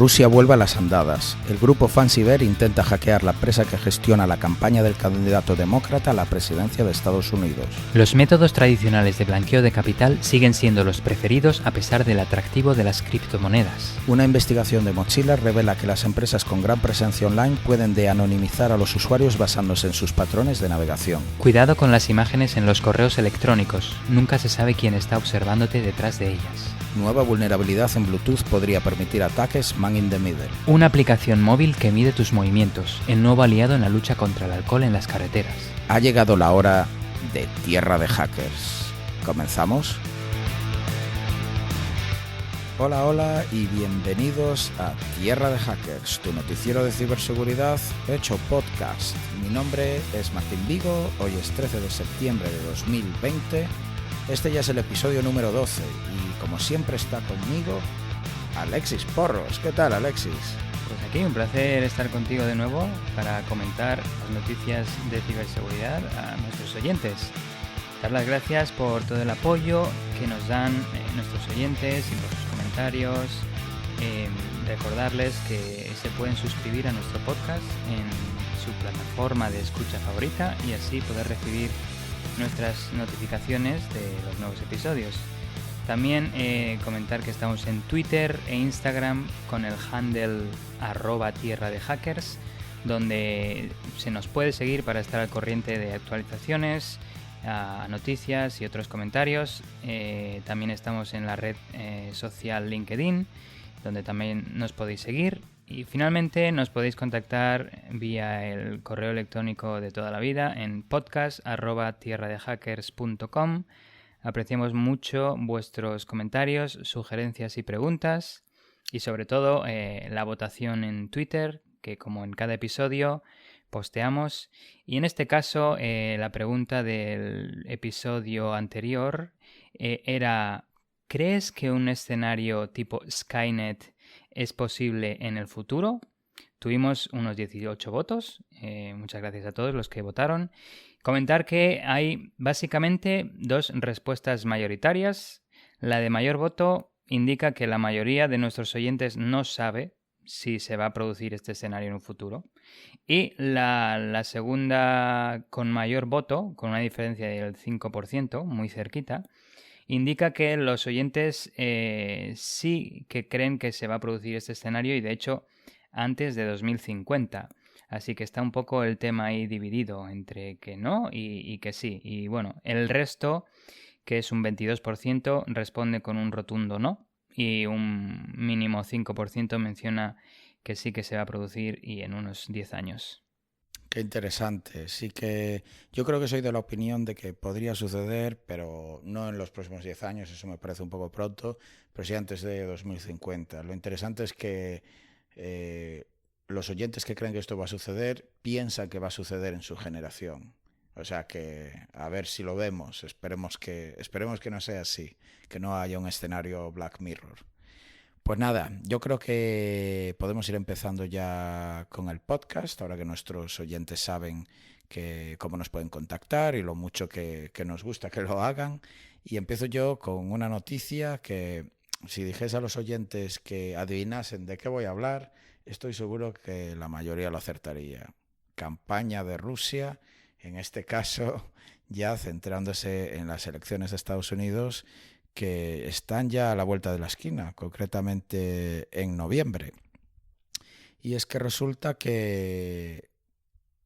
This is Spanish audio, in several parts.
Rusia vuelve a las andadas. El grupo Fancyber intenta hackear la empresa que gestiona la campaña del candidato demócrata a la presidencia de Estados Unidos. Los métodos tradicionales de blanqueo de capital siguen siendo los preferidos a pesar del atractivo de las criptomonedas. Una investigación de Mozilla revela que las empresas con gran presencia online pueden de-anonimizar a los usuarios basándose en sus patrones de navegación. Cuidado con las imágenes en los correos electrónicos. Nunca se sabe quién está observándote detrás de ellas. Nueva vulnerabilidad en Bluetooth podría permitir ataques man in the middle. Una aplicación móvil que mide tus movimientos, el nuevo aliado en la lucha contra el alcohol en las carreteras. Ha llegado la hora de Tierra de Hackers. ¿Comenzamos? Hola y bienvenidos a Tierra de Hackers, tu noticiero de ciberseguridad hecho podcast. Mi nombre es Martín Vigo, hoy es 13 de septiembre de 2020. Este ya es el episodio número 12 y como siempre está conmigo Alexis Porros. ¿Qué tal, Alexis? Pues aquí un placer estar contigo de nuevo para comentar las noticias de ciberseguridad a nuestros oyentes. Dar las gracias por todo el apoyo que nos dan nuestros oyentes y por sus comentarios. Recordarles que se pueden suscribir a nuestro podcast en su plataforma de escucha favorita y así poder recibir nuestras notificaciones de los nuevos episodios. También comentar que estamos en Twitter e Instagram con el handle @tierradehackers, donde se nos puede seguir para estar al corriente de actualizaciones, noticias y otros comentarios. También estamos en la red social LinkedIn, donde también nos podéis seguir. Y finalmente nos podéis contactar vía el correo electrónico de toda la vida en podcast@tierradehackers.com. Apreciamos mucho vuestros comentarios, sugerencias y preguntas y sobre todo la votación en Twitter, que como en cada episodio posteamos. Y en este caso la pregunta del episodio anterior era: ¿crees que un escenario tipo Skynet es posible en el futuro? Tuvimos unos 18 votos. Muchas gracias a todos los que votaron. Comentar que hay básicamente dos respuestas mayoritarias. La de mayor voto indica que la mayoría de nuestros oyentes no sabe si se va a producir este escenario en un futuro. Y la segunda con mayor voto, con una diferencia del 5%, muy cerquita, indica que los oyentes sí que creen que se va a producir este escenario y de hecho antes de 2050. Así que está un poco el tema ahí dividido entre que no y que sí. Y bueno, el resto, que es un 22%, responde con un rotundo no y un mínimo 5% menciona que sí que se va a producir y en unos 10 años. Qué interesante. Sí que yo creo que soy de la opinión de que podría suceder, pero no en los próximos 10 años, eso me parece un poco pronto, pero sí antes de 2050. Lo interesante es que los oyentes que creen que esto va a suceder piensan que va a suceder en su generación. O sea que a ver si lo vemos. Esperemos que no sea así, que no haya un escenario Black Mirror. Pues nada, yo creo que podemos ir empezando ya con el podcast, ahora que nuestros oyentes saben cómo nos pueden contactar y lo mucho que nos gusta que lo hagan. Y empiezo yo con una noticia que, si dijese a los oyentes que adivinasen de qué voy a hablar, estoy seguro que la mayoría lo acertaría. Campaña de Rusia, en este caso ya centrándose en las elecciones de Estados Unidos, que están ya a la vuelta de la esquina, concretamente en noviembre. Y es que resulta que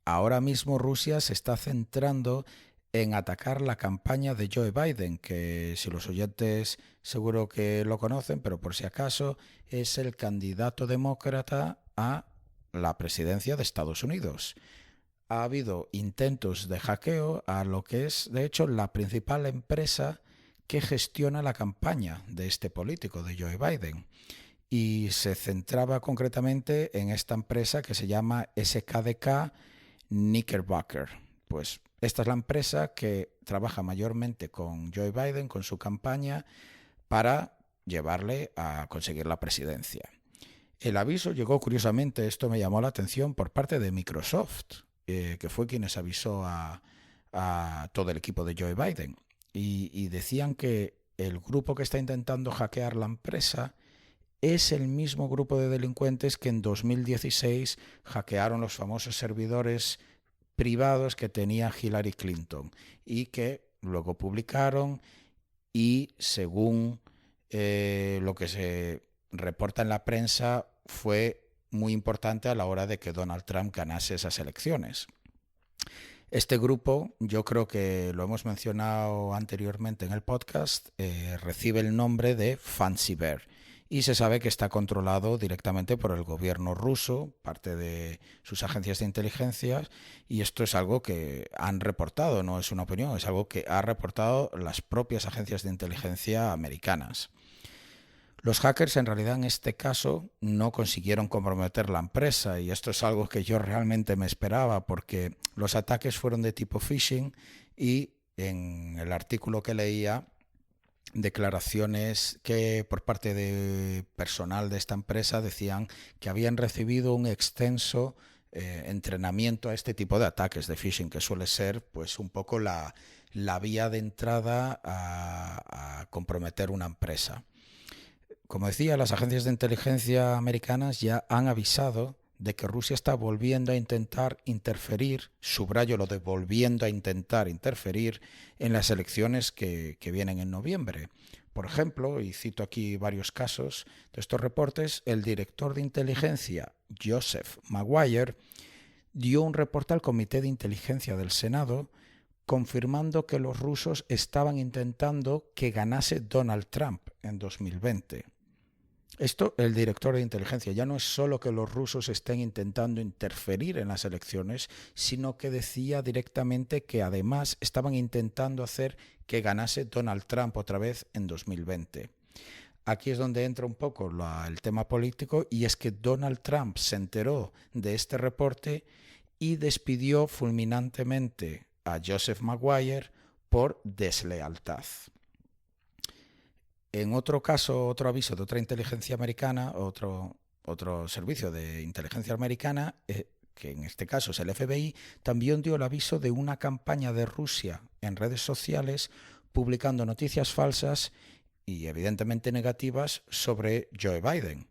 ahora mismo Rusia se está centrando en atacar la campaña de Joe Biden, que si los oyentes seguro que lo conocen, pero por si acaso es el candidato demócrata a la presidencia de Estados Unidos. Ha habido intentos de hackeo a lo que es, de hecho, la principal empresa que gestiona la campaña de este político, de Joe Biden. Y se centraba concretamente en esta empresa que se llama SKDK Knickerbocker. Pues esta es la empresa que trabaja mayormente con Joe Biden, con su campaña, para llevarle a conseguir la presidencia. El aviso llegó, curiosamente, esto me llamó la atención, por parte de Microsoft, que fue quienes avisó a todo el equipo de Joe Biden. Y decían que el grupo que está intentando hackear la empresa es el mismo grupo de delincuentes que en 2016 hackearon los famosos servidores privados que tenía Hillary Clinton y que luego publicaron y según lo que se reporta en la prensa fue muy importante a la hora de que Donald Trump ganase esas elecciones. Este grupo, yo creo que lo hemos mencionado anteriormente en el podcast, recibe el nombre de Fancy Bear y se sabe que está controlado directamente por el gobierno ruso, parte de sus agencias de inteligencia, y esto es algo que han reportado, no es una opinión, es algo que ha reportado las propias agencias de inteligencia americanas. Los hackers en realidad en este caso no consiguieron comprometer la empresa y esto es algo que yo realmente me esperaba porque los ataques fueron de tipo phishing y en el artículo que leía declaraciones que por parte de personal de esta empresa decían que habían recibido un extenso entrenamiento a este tipo de ataques de phishing que suele ser pues un poco la vía de entrada a comprometer una empresa. Como decía, las agencias de inteligencia americanas ya han avisado de que Rusia está volviendo a intentar interferir, subrayo lo de volviendo a intentar interferir, en las elecciones que vienen en noviembre. Por ejemplo, y cito aquí varios casos de estos reportes, el director de inteligencia, Joseph Maguire, dio un reporte al Comité de Inteligencia del Senado confirmando que los rusos estaban intentando que ganase Donald Trump en 2020. Esto, el director de inteligencia, ya no es solo que los rusos estén intentando interferir en las elecciones, sino que decía directamente que además estaban intentando hacer que ganase Donald Trump otra vez en 2020. Aquí es donde entra un poco el tema político y es que Donald Trump se enteró de este reporte y despidió fulminantemente a Joseph Maguire por deslealtad. En otro caso, otro aviso de otra inteligencia americana, otro servicio de inteligencia americana, que en este caso es el FBI, también dio el aviso de una campaña de Rusia en redes sociales publicando noticias falsas y evidentemente negativas sobre Joe Biden.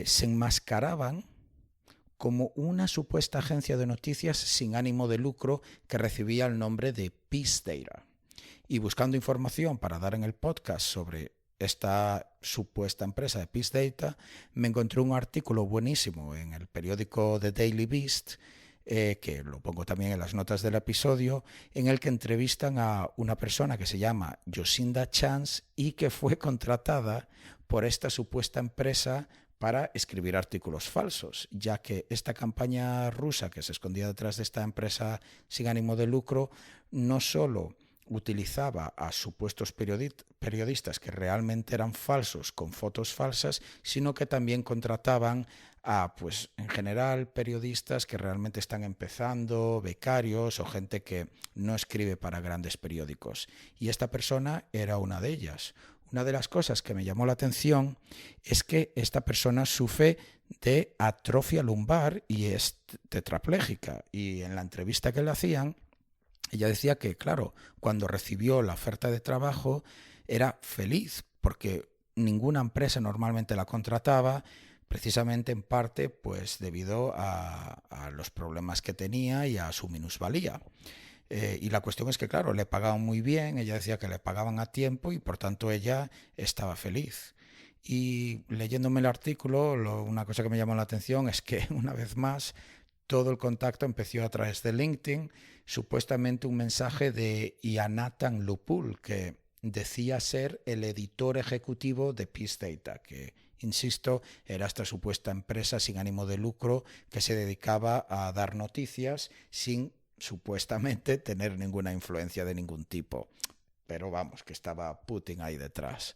Se enmascaraban como una supuesta agencia de noticias sin ánimo de lucro que recibía el nombre de Peace Data. Y buscando información para dar en el podcast sobre esta supuesta empresa de Peace Data, me encontré un artículo buenísimo en el periódico The Daily Beast, que lo pongo también en las notas del episodio, en el que entrevistan a una persona que se llama Jacinda Chance y que fue contratada por esta supuesta empresa para escribir artículos falsos, ya que esta campaña rusa que se escondía detrás de esta empresa sin ánimo de lucro no solo utilizaba a supuestos periodistas que realmente eran falsos con fotos falsas, sino que también contrataban a, pues en general, periodistas que realmente están empezando, becarios o gente que no escribe para grandes periódicos. Y esta persona era una de ellas. Una de las cosas que me llamó la atención es que esta persona sufre de atrofia lumbar y es tetrapléjica. Y en la entrevista que le hacían, ella decía que, claro, cuando recibió la oferta de trabajo era feliz porque ninguna empresa normalmente la contrataba, precisamente en parte pues debido a los problemas que tenía y a su minusvalía. Y la cuestión es que, claro, le pagaban muy bien, ella decía que le pagaban a tiempo y por tanto ella estaba feliz. Y leyéndome el artículo, una cosa que me llamó la atención es que, una vez más, todo el contacto empezó a través de LinkedIn, supuestamente un mensaje de Ianatan Lupul, que decía ser el editor ejecutivo de Peace Data, que, insisto, era esta supuesta empresa sin ánimo de lucro que se dedicaba a dar noticias sin supuestamente tener ninguna influencia de ningún tipo. Pero vamos, que estaba Putin ahí detrás.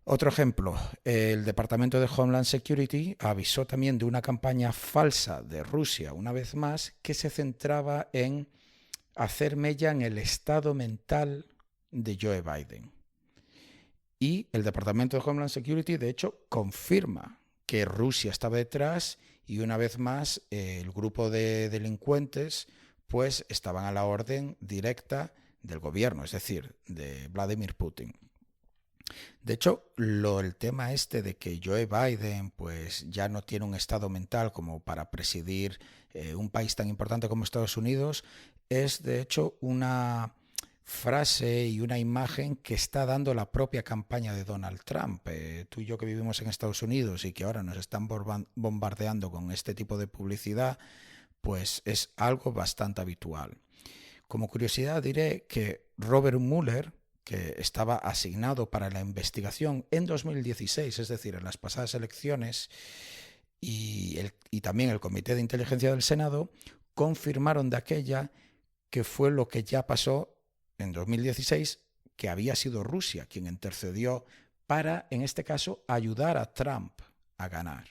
Otro ejemplo, el Departamento de Homeland Security avisó también de una campaña falsa de Rusia, una vez más, que se centraba en hacer mella en el estado mental de Joe Biden. Y el Departamento de Homeland Security, de hecho, confirma que Rusia estaba detrás y una vez más el grupo de delincuentes pues estaban a la orden directa del gobierno, es decir, de Vladimir Putin. De hecho, el tema este de que Joe Biden pues ya no tiene un estado mental como para presidir un país tan importante como Estados Unidos es de hecho una frase y una imagen que está dando la propia campaña de Donald Trump. Tú y yo que vivimos en Estados Unidos y que ahora nos están bombardeando con este tipo de publicidad, pues es algo bastante habitual. Como curiosidad diré que Robert Mueller, que estaba asignado para la investigación en 2016, es decir, en las pasadas elecciones, y también el Comité de Inteligencia del Senado, confirmaron de aquella que fue lo que ya pasó en 2016, que había sido Rusia quien intercedió para, en este caso, ayudar a Trump a ganar.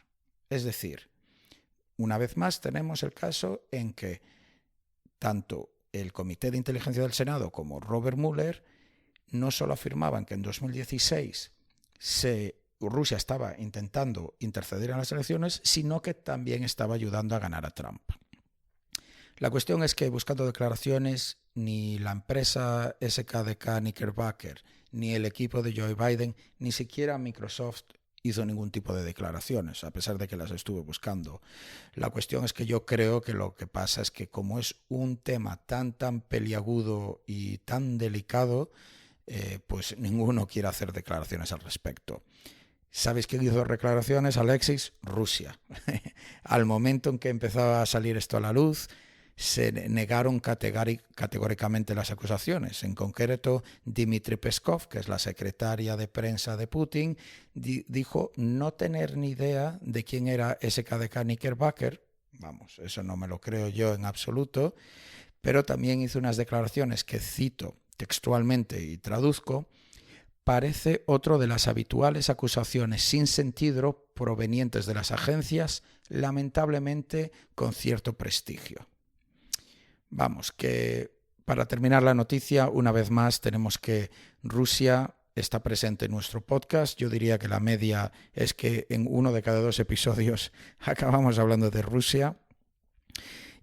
Es decir, una vez más tenemos el caso en que tanto el Comité de Inteligencia del Senado como Robert Mueller no solo afirmaban que en 2016 Rusia estaba intentando interceder en las elecciones, sino que también estaba ayudando a ganar a Trump. La cuestión es que buscando declaraciones, ni la empresa SKDK Knickerbocker, ni el equipo de Joe Biden, ni siquiera Microsoft hizo ningún tipo de declaraciones, a pesar de que las estuve buscando. La cuestión es que yo creo que lo que pasa es que como es un tema tan peliagudo y tan delicado, pues ninguno quiere hacer declaraciones al respecto. ¿Sabéis quién hizo declaraciones, Alexis? Rusia. Al momento en que empezaba a salir esto a la luz, se negaron categóricamente las acusaciones. En concreto, Dmitry Peskov, que es la secretaria de prensa de Putin, dijo no tener ni idea de quién era SKDK Knickerbocker. Vamos, eso no me lo creo yo en absoluto. Pero también hizo unas declaraciones que cito textualmente y traduzco: parece otro de las habituales acusaciones sin sentido provenientes de las agencias, lamentablemente con cierto prestigio. Vamos, que para terminar la noticia, una vez más tenemos que Rusia está presente en nuestro podcast. Yo diría que la media es que en 1 de cada 2 episodios acabamos hablando de Rusia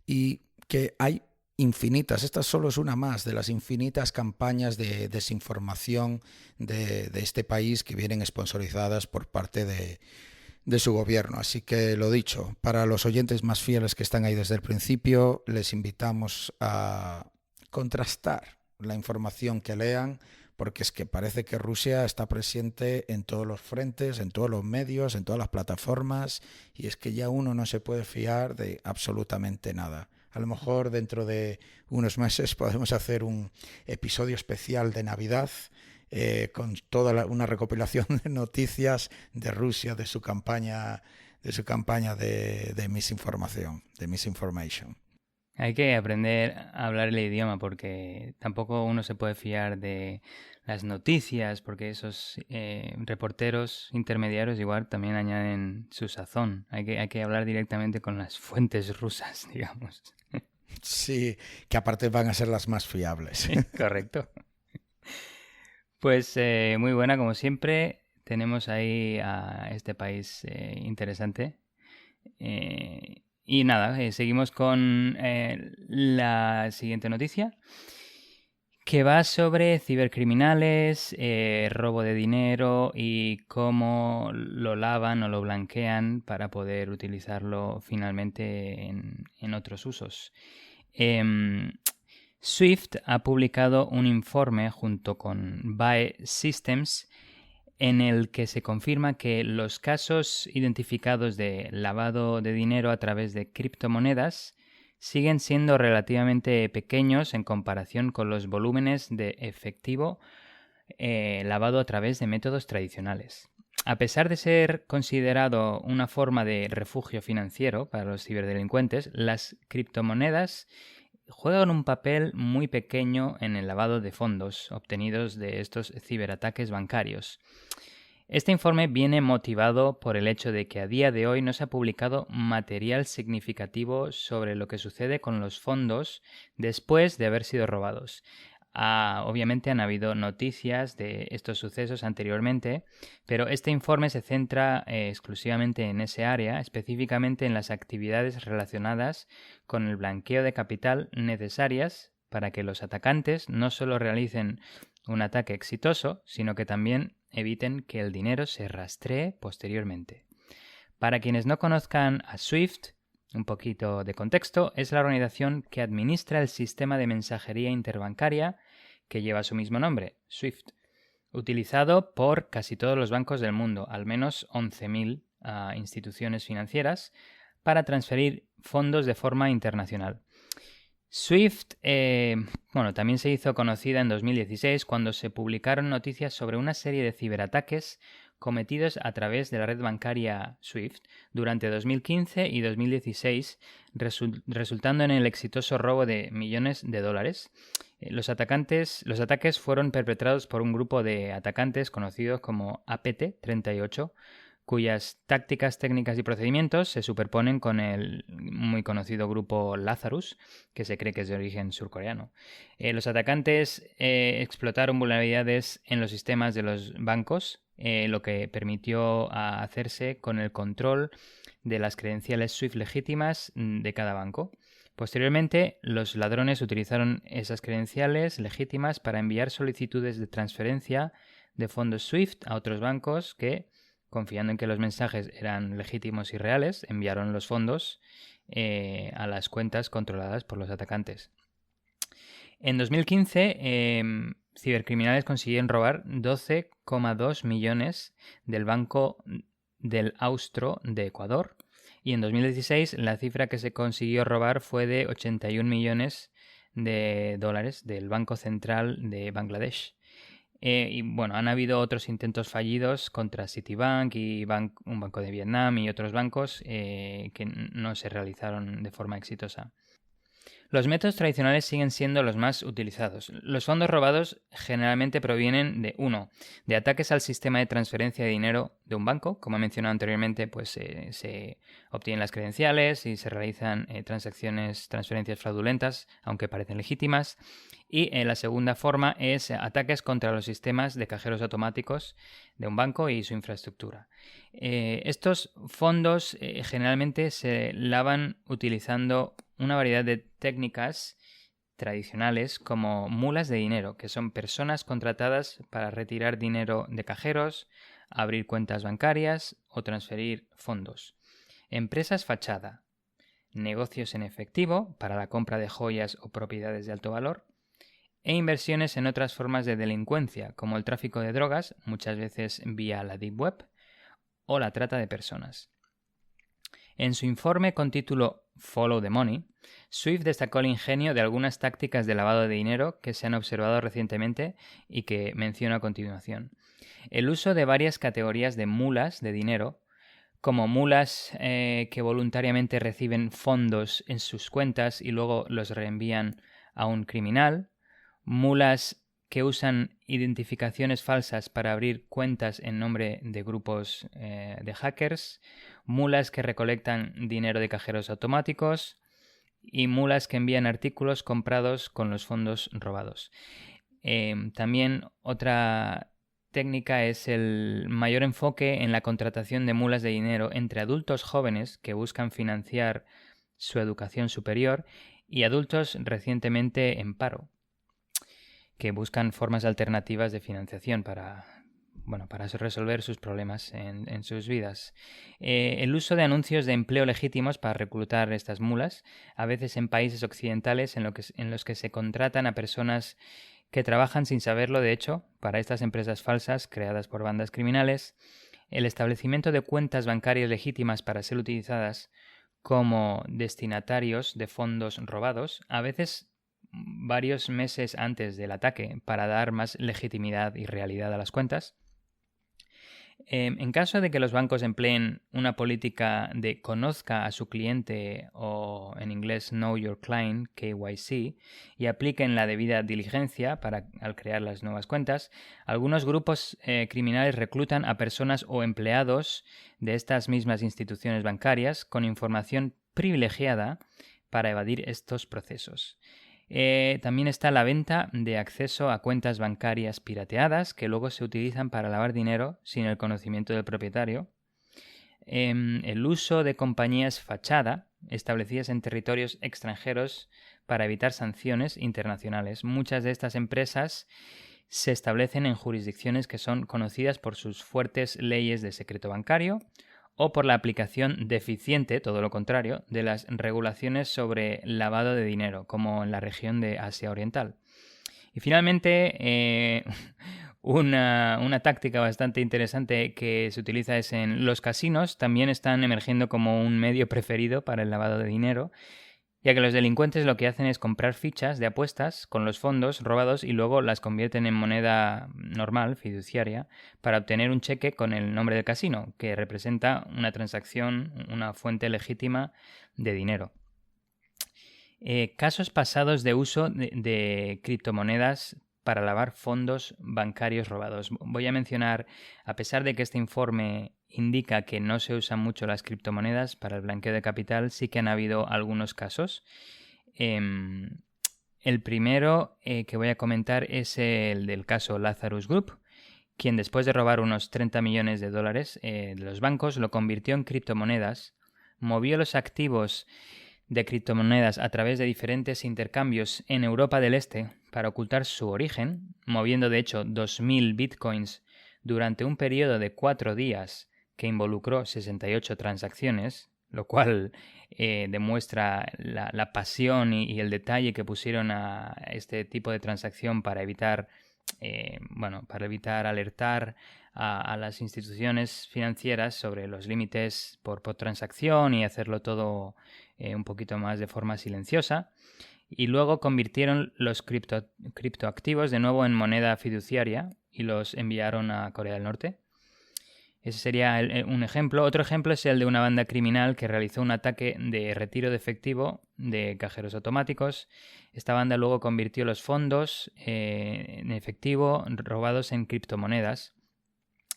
y que hay infinitas, esta solo es una más de las infinitas campañas de desinformación de este país que vienen sponsorizadas por parte de su gobierno. Así que lo dicho, para los oyentes más fieles que están ahí desde el principio, les invitamos a contrastar la información que lean, porque es que parece que Rusia está presente en todos los frentes, en todos los medios, en todas las plataformas, y es que ya uno no se puede fiar de absolutamente nada. A lo mejor dentro de unos meses podemos hacer un episodio especial de Navidad con toda una recopilación de noticias de Rusia, de su campaña de misinformación, de misinformation. Hay que aprender a hablar el idioma porque tampoco uno se puede fiar de las noticias porque esos reporteros intermediarios igual también añaden su sazón. Hay que hablar directamente con las fuentes rusas, digamos. Sí, que aparte van a ser las más fiables. Correcto. Pues muy buena, como siempre. Tenemos ahí a este país interesante. Y nada, seguimos con la siguiente noticia, que va sobre cibercriminales, robo de dinero y cómo lo lavan o lo blanquean para poder utilizarlo finalmente en otros usos. Swift ha publicado un informe junto con BAE Systems en el que se confirma que los casos identificados de lavado de dinero a través de criptomonedas siguen siendo relativamente pequeños en comparación con los volúmenes de efectivo lavado a través de métodos tradicionales. A pesar de ser considerado una forma de refugio financiero para los ciberdelincuentes, las criptomonedas juegan un papel muy pequeño en el lavado de fondos obtenidos de estos ciberataques bancarios. Este informe viene motivado por el hecho de que a día de hoy no se ha publicado material significativo sobre lo que sucede con los fondos después de haber sido robados. Obviamente han habido noticias de estos sucesos anteriormente, pero este informe se centra exclusivamente en ese área, específicamente en las actividades relacionadas con el blanqueo de capital necesarias para que los atacantes no solo realicen un ataque exitoso, sino que también eviten que el dinero se rastree posteriormente. Para quienes no conozcan a SWIFT, un poquito de contexto, es la organización que administra el sistema de mensajería interbancaria que lleva su mismo nombre, SWIFT, utilizado por casi todos los bancos del mundo, al menos 11.000 instituciones financieras, para transferir fondos de forma internacional. SWIFT también se hizo conocida en 2016 cuando se publicaron noticias sobre una serie de ciberataques cometidos a través de la red bancaria SWIFT durante 2015 y 2016, resultando en el exitoso robo de millones de dólares. Los ataques fueron perpetrados por un grupo de atacantes conocidos como APT-38, cuyas tácticas, técnicas y procedimientos se superponen con el muy conocido grupo Lazarus, que se cree que es de origen surcoreano. Los atacantes explotaron vulnerabilidades en los sistemas de los bancos, lo que permitió hacerse con el control de las credenciales SWIFT legítimas de cada banco. Posteriormente, los ladrones utilizaron esas credenciales legítimas para enviar solicitudes de transferencia de fondos SWIFT a otros bancos que, confiando en que los mensajes eran legítimos y reales, enviaron los fondos a las cuentas controladas por los atacantes. En 2015, cibercriminales consiguieron robar 12,2 millones del Banco del Austro de Ecuador, y en 2016 la cifra que se consiguió robar fue de 81 millones de dólares del Banco Central de Bangladesh. Han habido otros intentos fallidos contra Citibank y un banco de Vietnam y otros bancos que no se realizaron de forma exitosa. Los métodos tradicionales siguen siendo los más utilizados. Los fondos robados generalmente provienen de ataques al sistema de transferencia de dinero de un banco. Como he mencionado anteriormente, pues se obtienen las credenciales y se realizan transferencias fraudulentas, aunque parecen legítimas. Y la segunda forma es ataques contra los sistemas de cajeros automáticos de un banco y su infraestructura. Estos fondos generalmente se lavan utilizando una variedad de técnicas tradicionales como mulas de dinero, que son personas contratadas para retirar dinero de cajeros, abrir cuentas bancarias o transferir fondos. Empresas fachada, negocios en efectivo para la compra de joyas o propiedades de alto valor, e inversiones en otras formas de delincuencia, como el tráfico de drogas, muchas veces vía la Deep Web, o la trata de personas. En su informe con título Follow the Money, SWIFT destacó el ingenio de algunas tácticas de lavado de dinero que se han observado recientemente y que menciono a continuación. El uso de varias categorías de mulas de dinero, como mulas que voluntariamente reciben fondos en sus cuentas y luego los reenvían a un criminal, mulas que usan identificaciones falsas para abrir cuentas en nombre de grupos de hackers, mulas que recolectan dinero de cajeros automáticos y mulas que envían artículos comprados con los fondos robados. También otra técnica es el mayor enfoque en la contratación de mulas de dinero entre adultos jóvenes que buscan financiar su educación superior y adultos recientemente en paro, que buscan formas alternativas de financiación para resolver sus problemas en sus vidas. El uso de anuncios de empleo legítimos para reclutar estas mulas, a veces en países occidentales en los que se contratan a personas que trabajan sin saberlo, de hecho, para estas empresas falsas creadas por bandas criminales. El establecimiento de cuentas bancarias legítimas para ser utilizadas como destinatarios de fondos robados, a veces varios meses antes del ataque, para dar más legitimidad y realidad a las cuentas. En caso de que los bancos empleen una política de conozca a su cliente, o en inglés Know Your Client, KYC, y apliquen la debida diligencia al crear las nuevas cuentas, algunos grupos criminales reclutan a personas o empleados de estas mismas instituciones bancarias con información privilegiada para evadir estos procesos. También está la venta de acceso a cuentas bancarias pirateadas que luego se utilizan para lavar dinero sin el conocimiento del propietario. El uso de compañías fachada establecidas en territorios extranjeros para evitar sanciones internacionales. Muchas de estas empresas se establecen en jurisdicciones que son conocidas por sus fuertes leyes de secreto bancario o por la aplicación deficiente, todo lo contrario, de las regulaciones sobre lavado de dinero, como en la región de Asia Oriental. Y finalmente, una táctica bastante interesante que se utiliza es en los casinos. También están emergiendo como un medio preferido para el lavado de dinero, ya que los delincuentes lo que hacen es comprar fichas de apuestas con los fondos robados y luego las convierten en moneda normal, fiduciaria, para obtener un cheque con el nombre del casino, que representa una transacción, una fuente legítima de dinero. Casos pasados de uso de criptomonedas para lavar fondos bancarios robados. Voy a mencionar, a pesar de que este informe indica que no se usan mucho las criptomonedas para el blanqueo de capital, sí que han habido algunos casos. El primero que voy a comentar es el del caso Lazarus Group, quien después de robar unos 30 millones de dólares de los bancos lo convirtió en criptomonedas, movió los activos de criptomonedas a través de diferentes intercambios en Europa del Este para ocultar su origen, moviendo de hecho 2.000 bitcoins durante un periodo de 4 días que involucró 68 transacciones, lo cual demuestra la pasión y el detalle que pusieron a este tipo de transacción para evitar alertar a las instituciones financieras sobre los límites por transacción y hacerlo todo un poquito más de forma silenciosa. Y luego convirtieron los criptoactivos de nuevo en moneda fiduciaria y los enviaron a Corea del Norte. Ese sería un ejemplo. Otro ejemplo es el de una banda criminal que realizó un ataque de retiro de efectivo de cajeros automáticos. Esta banda luego convirtió los fondos en efectivo robados en criptomonedas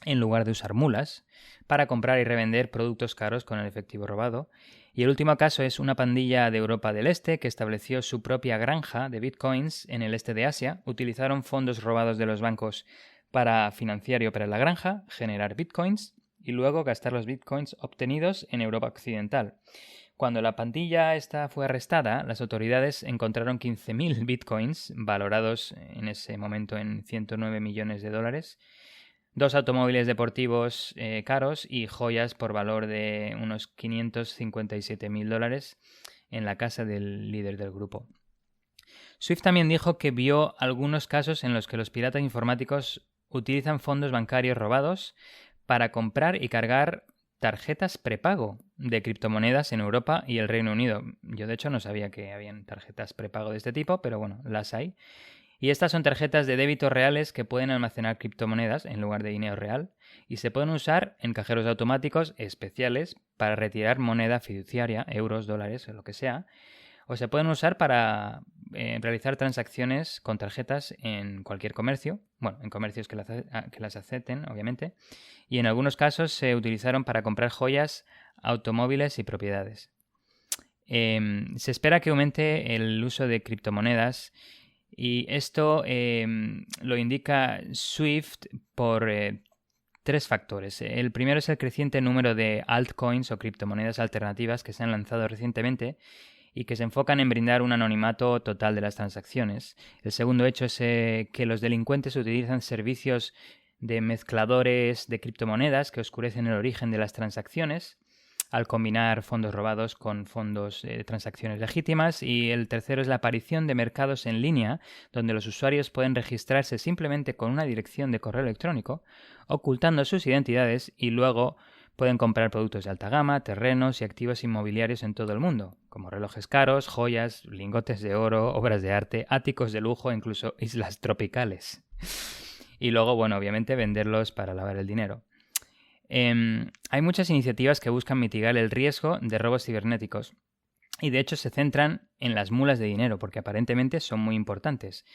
en lugar de usar mulas para comprar y revender productos caros con el efectivo robado. Y el último caso es una pandilla de Europa del Este que estableció su propia granja de bitcoins en el este de Asia. Utilizaron fondos robados de los bancos para financiar y operar la granja, generar bitcoins y luego gastar los bitcoins obtenidos en Europa Occidental. Cuando la pandilla esta fue arrestada, las autoridades encontraron 15.000 bitcoins, valorados en ese momento en 109 millones de dólares, 2 automóviles deportivos caros y joyas por valor de unos 557.000 dólares en la casa del líder del grupo. Swift también dijo que vio algunos casos en los que los piratas informáticos utilizan fondos bancarios robados para comprar y cargar tarjetas prepago de criptomonedas en Europa y el Reino Unido. Yo de hecho no sabía que habían tarjetas prepago de este tipo, pero bueno, las hay. Y estas son tarjetas de débito reales que pueden almacenar criptomonedas en lugar de dinero real y se pueden usar en cajeros automáticos especiales para retirar moneda fiduciaria, euros, dólares o lo que sea, o se pueden usar para realizar transacciones con tarjetas en cualquier comercio, bueno, en comercios que las acepten, obviamente, y en algunos casos se utilizaron para comprar joyas, automóviles y propiedades. Se espera que aumente el uso de criptomonedas y esto lo indica Swift por 3 factores. El primero es el creciente número de altcoins o criptomonedas alternativas que se han lanzado recientemente y que se enfocan en brindar un anonimato total de las transacciones. El segundo hecho es que los delincuentes utilizan servicios de mezcladores de criptomonedas que oscurecen el origen de las transacciones al combinar fondos robados con fondos de transacciones legítimas. Y el tercero es la aparición de mercados en línea donde los usuarios pueden registrarse simplemente con una dirección de correo electrónico, ocultando sus identidades y luego pueden comprar productos de alta gama, terrenos y activos inmobiliarios en todo el mundo, como relojes caros, joyas, lingotes de oro, obras de arte, áticos de lujo e incluso islas tropicales. Y luego, bueno, obviamente venderlos para lavar el dinero. Hay muchas iniciativas que buscan mitigar el riesgo de robos cibernéticos y de hecho se centran en las mulas de dinero porque aparentemente son muy importantes.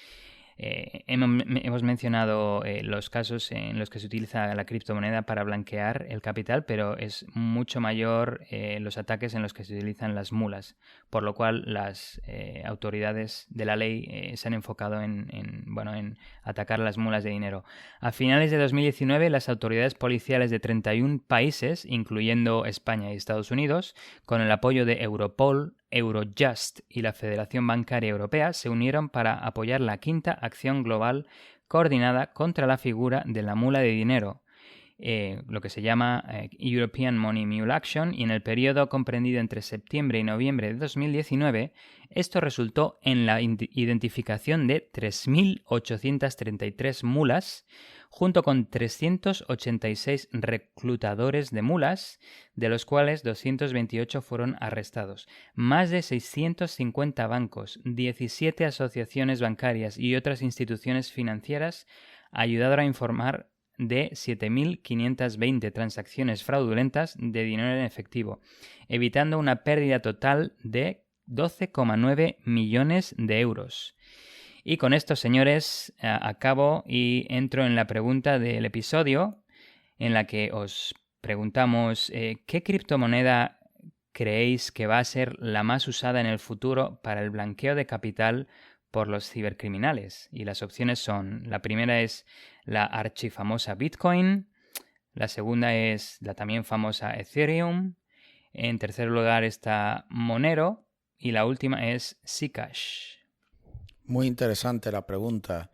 Hemos mencionado los casos en los que se utiliza la criptomoneda para blanquear el capital, pero es mucho mayor los ataques en los que se utilizan las mulas, por lo cual las autoridades de la ley se han enfocado en atacar las mulas de dinero. A finales de 2019, las autoridades policiales de 31 países, incluyendo España y Estados Unidos, con el apoyo de Europol Eurojust y la Federación Bancaria Europea se unieron para apoyar la quinta acción global coordinada contra la figura de la mula de dinero, lo que se llama European Money Mule Action, y en el periodo comprendido entre septiembre y noviembre de 2019, esto resultó en la identificación de 3.833 mulas, junto con 386 reclutadores de mulas, de los cuales 228 fueron arrestados. Más de 650 bancos, 17 asociaciones bancarias y otras instituciones financieras ayudaron a informar de 7.520 transacciones fraudulentas de dinero en efectivo, evitando una pérdida total de 12,9 millones de euros. Y con esto, señores, acabo y entro en la pregunta del episodio, en la que os preguntamos ¿qué criptomoneda creéis que va a ser la más usada en el futuro para el blanqueo de capital por los cibercriminales? Y las opciones son: la primera es la archifamosa Bitcoin, la segunda es la también famosa Ethereum, en tercer lugar está Monero y la última es Zcash. Muy interesante la pregunta.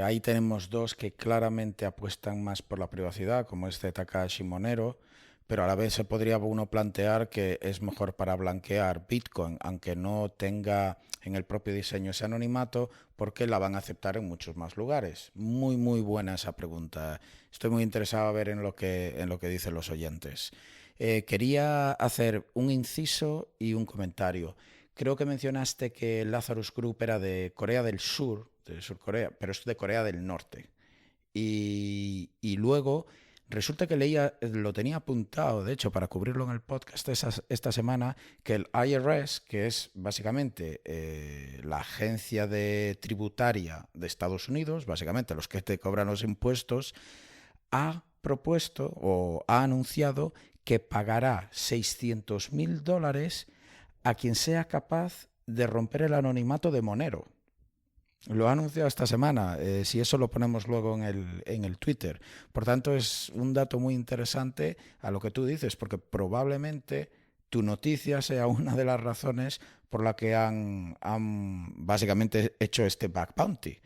Ahí tenemos dos que claramente apuestan más por la privacidad, como es Zcash y Monero, pero a la vez se podría uno plantear que es mejor para blanquear Bitcoin, aunque no tenga en el propio diseño ese anonimato, porque la van a aceptar en muchos más lugares. Muy, muy buena esa pregunta. Estoy muy interesado a ver en lo que dicen los oyentes. Quería hacer un inciso y un comentario. Creo que mencionaste que Lazarus Group era de Corea del Sur, de Sur Corea, pero es de Corea del Norte. Y luego resulta que lo tenía apuntado, de hecho, para cubrirlo en el podcast esta semana, que el IRS, que es básicamente la agencia tributaria de Estados Unidos, básicamente los que te cobran los impuestos, ha propuesto o ha anunciado que pagará $600,000 a quien sea capaz de romper el anonimato de Monero. Lo ha anunciado esta semana, si eso lo ponemos luego en el Twitter. Por tanto, es un dato muy interesante a lo que tú dices, porque probablemente tu noticia sea una de las razones por la que han básicamente hecho este bug bounty.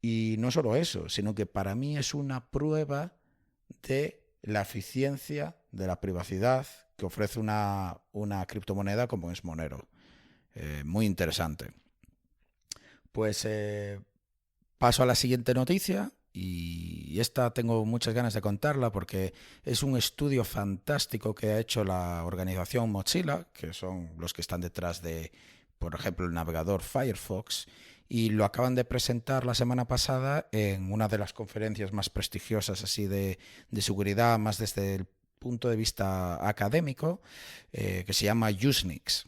Y no solo eso, sino que para mí es una prueba de la eficiencia de la privacidad que ofrece una criptomoneda como es Monero. Muy interesante. Pues paso a la siguiente noticia, y esta tengo muchas ganas de contarla porque es un estudio fantástico que ha hecho la organización Mozilla, que son los que están detrás de, por ejemplo, el navegador Firefox, y lo acaban de presentar la semana pasada en una de las conferencias más prestigiosas así de seguridad, más desde el punto de vista académico, que se llama Usenix.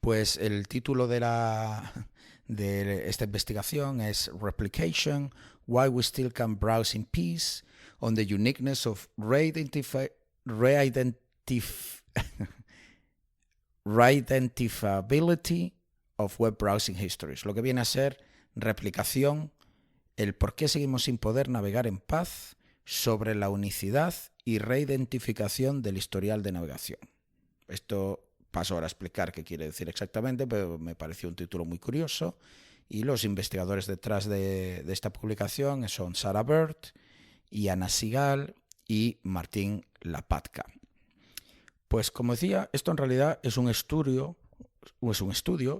Pues el título de esta investigación es Replication, Why We Still Can Browse in Peace on the Uniqueness of Re-identifiability of Web Browsing Histories. Lo que viene a ser replicación, el por qué seguimos sin poder navegar en paz, sobre la unicidad y reidentificación del historial de navegación. Esto paso ahora a explicar qué quiere decir exactamente, pero me pareció un título muy curioso. Y los investigadores detrás de esta publicación son Sarah Bird, Ana Sigal y Martín Lapatka. Pues como decía, esto en realidad es un estudio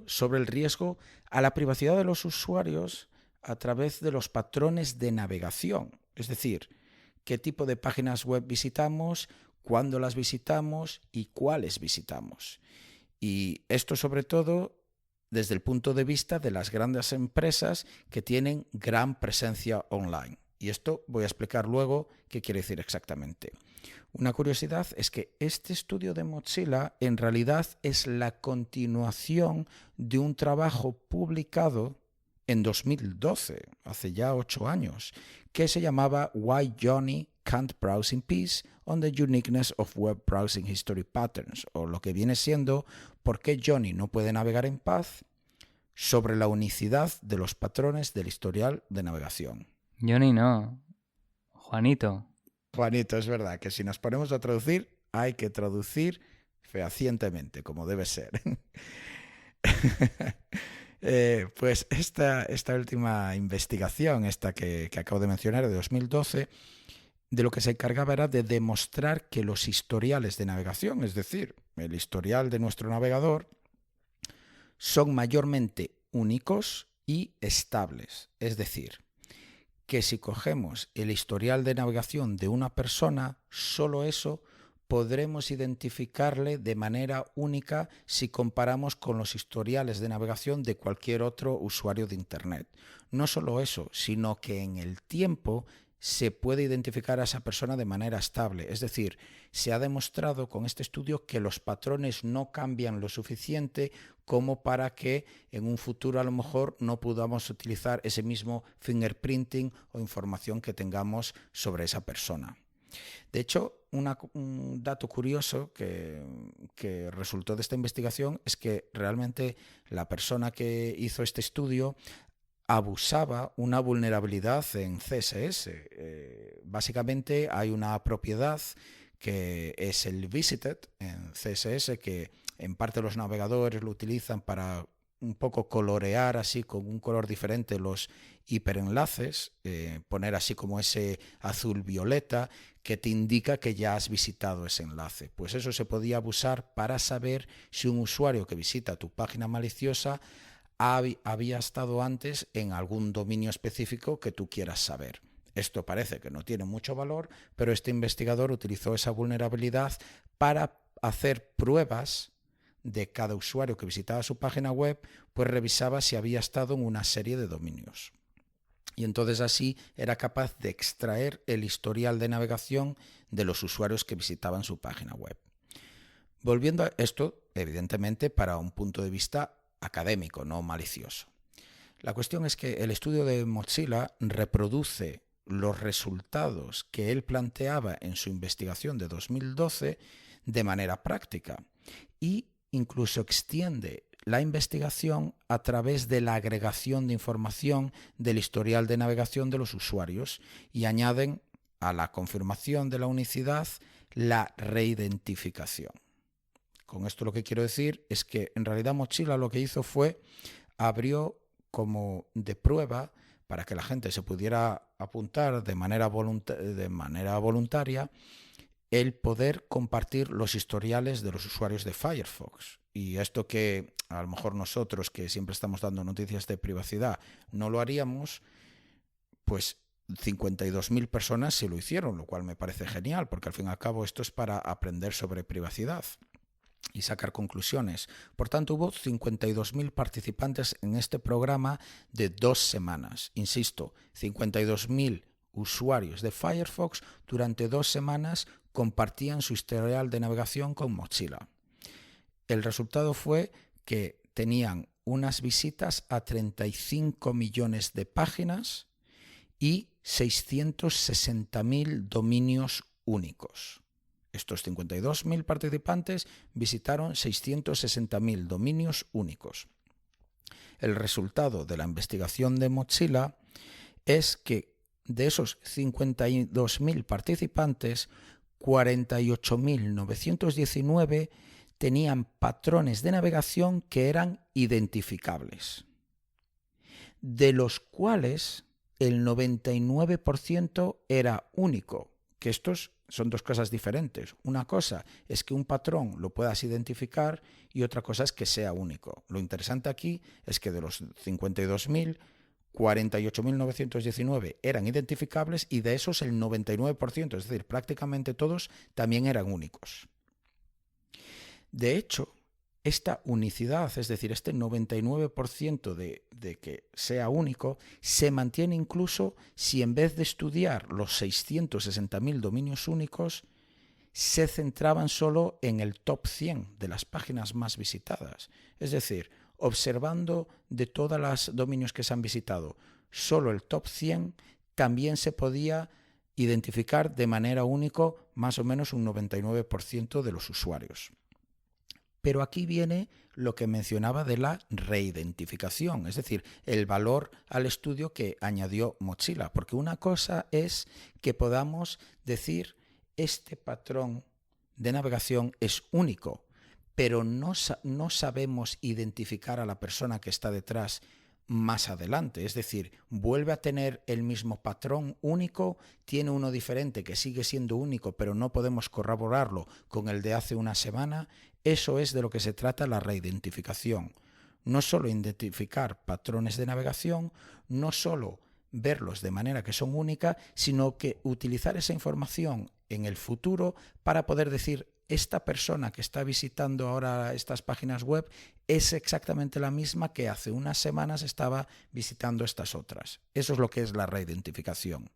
sobre el riesgo a la privacidad de los usuarios a través de los patrones de navegación. Es decir, qué tipo de páginas web visitamos, cuándo las visitamos y cuáles visitamos. Y esto sobre todo desde el punto de vista de las grandes empresas que tienen gran presencia online. Y esto voy a explicar luego qué quiere decir exactamente. Una curiosidad es que este estudio de Mozilla en realidad es la continuación de un trabajo publicado en 2012, hace ya 8 años, que se llamaba Why Johnny Can't Browse in Peace on the Uniqueness of Web Browsing History Patterns, o lo que viene siendo ¿por qué Johnny no puede navegar en paz? Sobre la unicidad de los patrones del historial de navegación. Johnny no, Juanito. Juanito, es verdad que si nos ponemos a traducir, hay que traducir fehacientemente, como debe ser. Pues esta última investigación, esta que acabo de mencionar, de 2012, de lo que se encargaba era de demostrar que los historiales de navegación, es decir, el historial de nuestro navegador, son mayormente únicos y estables. Es decir, que si cogemos el historial de navegación de una persona, solo eso podremos identificarle de manera única si comparamos con los historiales de navegación de cualquier otro usuario de Internet. No solo eso, sino que en el tiempo se puede identificar a esa persona de manera estable. Es decir, se ha demostrado con este estudio que los patrones no cambian lo suficiente como para que en un futuro a lo mejor no podamos utilizar ese mismo fingerprinting o información que tengamos sobre esa persona. De hecho, un dato curioso que resultó de esta investigación es que realmente la persona que hizo este estudio abusaba una vulnerabilidad en CSS. Básicamente hay una propiedad que es el visited en CSS, que en parte los navegadores lo utilizan para un poco colorear así con un color diferente los hiperenlaces, poner así como ese azul violeta que te indica que ya has visitado ese enlace. Pues eso se podía abusar para saber si un usuario que visita tu página maliciosa había estado antes en algún dominio específico que tú quieras saber. Esto parece que no tiene mucho valor, pero este investigador utilizó esa vulnerabilidad para hacer pruebas de cada usuario que visitaba su página web, pues revisaba si había estado en una serie de dominios. Y entonces así era capaz de extraer el historial de navegación de los usuarios que visitaban su página web. Volviendo a esto, evidentemente, para un punto de vista académico, no malicioso. La cuestión es que el estudio de Mozilla reproduce los resultados que él planteaba en su investigación de 2012 de manera práctica y incluso extiende la investigación a través de la agregación de información del historial de navegación de los usuarios y añaden a la confirmación de la unicidad la reidentificación. Con esto lo que quiero decir es que en realidad Mozilla lo que hizo fue abrió como de prueba para que la gente se pudiera apuntar de manera voluntaria el poder compartir los historiales de los usuarios de Firefox. Y esto que a lo mejor nosotros, que siempre estamos dando noticias de privacidad, no lo haríamos, pues 52.000 personas sí lo hicieron, lo cual me parece genial, porque al fin y al cabo esto es para aprender sobre privacidad y sacar conclusiones. Por tanto, hubo 52.000 participantes en este programa de 2 semanas. Insisto, 52.000 usuarios de Firefox durante 2 semanas compartían su historial de navegación con Mozilla. El resultado fue que tenían unas visitas a 35 millones de páginas y 660.000 dominios únicos. Estos 52.000 participantes visitaron 660.000 dominios únicos. El resultado de la investigación de Mozilla es que de esos 52.000 participantes, 48.919 tenían patrones de navegación que eran identificables, de los cuales el 99% era único, que estos son dos cosas diferentes. Una cosa es que un patrón lo puedas identificar y otra cosa es que sea único. Lo interesante aquí es que de los 52.000, 48.919 eran identificables y de esos el 99%, es decir, prácticamente todos, también eran únicos. De hecho, esta unicidad, es decir, este 99% de que sea único, se mantiene incluso si en vez de estudiar los 660.000 dominios únicos, se centraban solo en el top 100 de las páginas más visitadas. Es decir, observando de todos los dominios que se han visitado, solo el top 100 también se podía identificar de manera única más o menos un 99% de los usuarios. Pero aquí viene lo que mencionaba de la reidentificación, es decir, el valor al estudio que añadió Mozilla. Porque una cosa es que podamos decir este patrón de navegación es único, pero no sabemos identificar a la persona que está detrás más adelante. Es decir, vuelve a tener el mismo patrón único, tiene uno diferente que sigue siendo único, pero no podemos corroborarlo con el de hace una semana. Eso es de lo que se trata la reidentificación. No solo identificar patrones de navegación, no solo verlos de manera que son únicas, sino que utilizar esa información en el futuro para poder decir: esta persona que está visitando ahora estas páginas web es exactamente la misma que hace unas semanas estaba visitando estas otras. Eso es lo que es la reidentificación.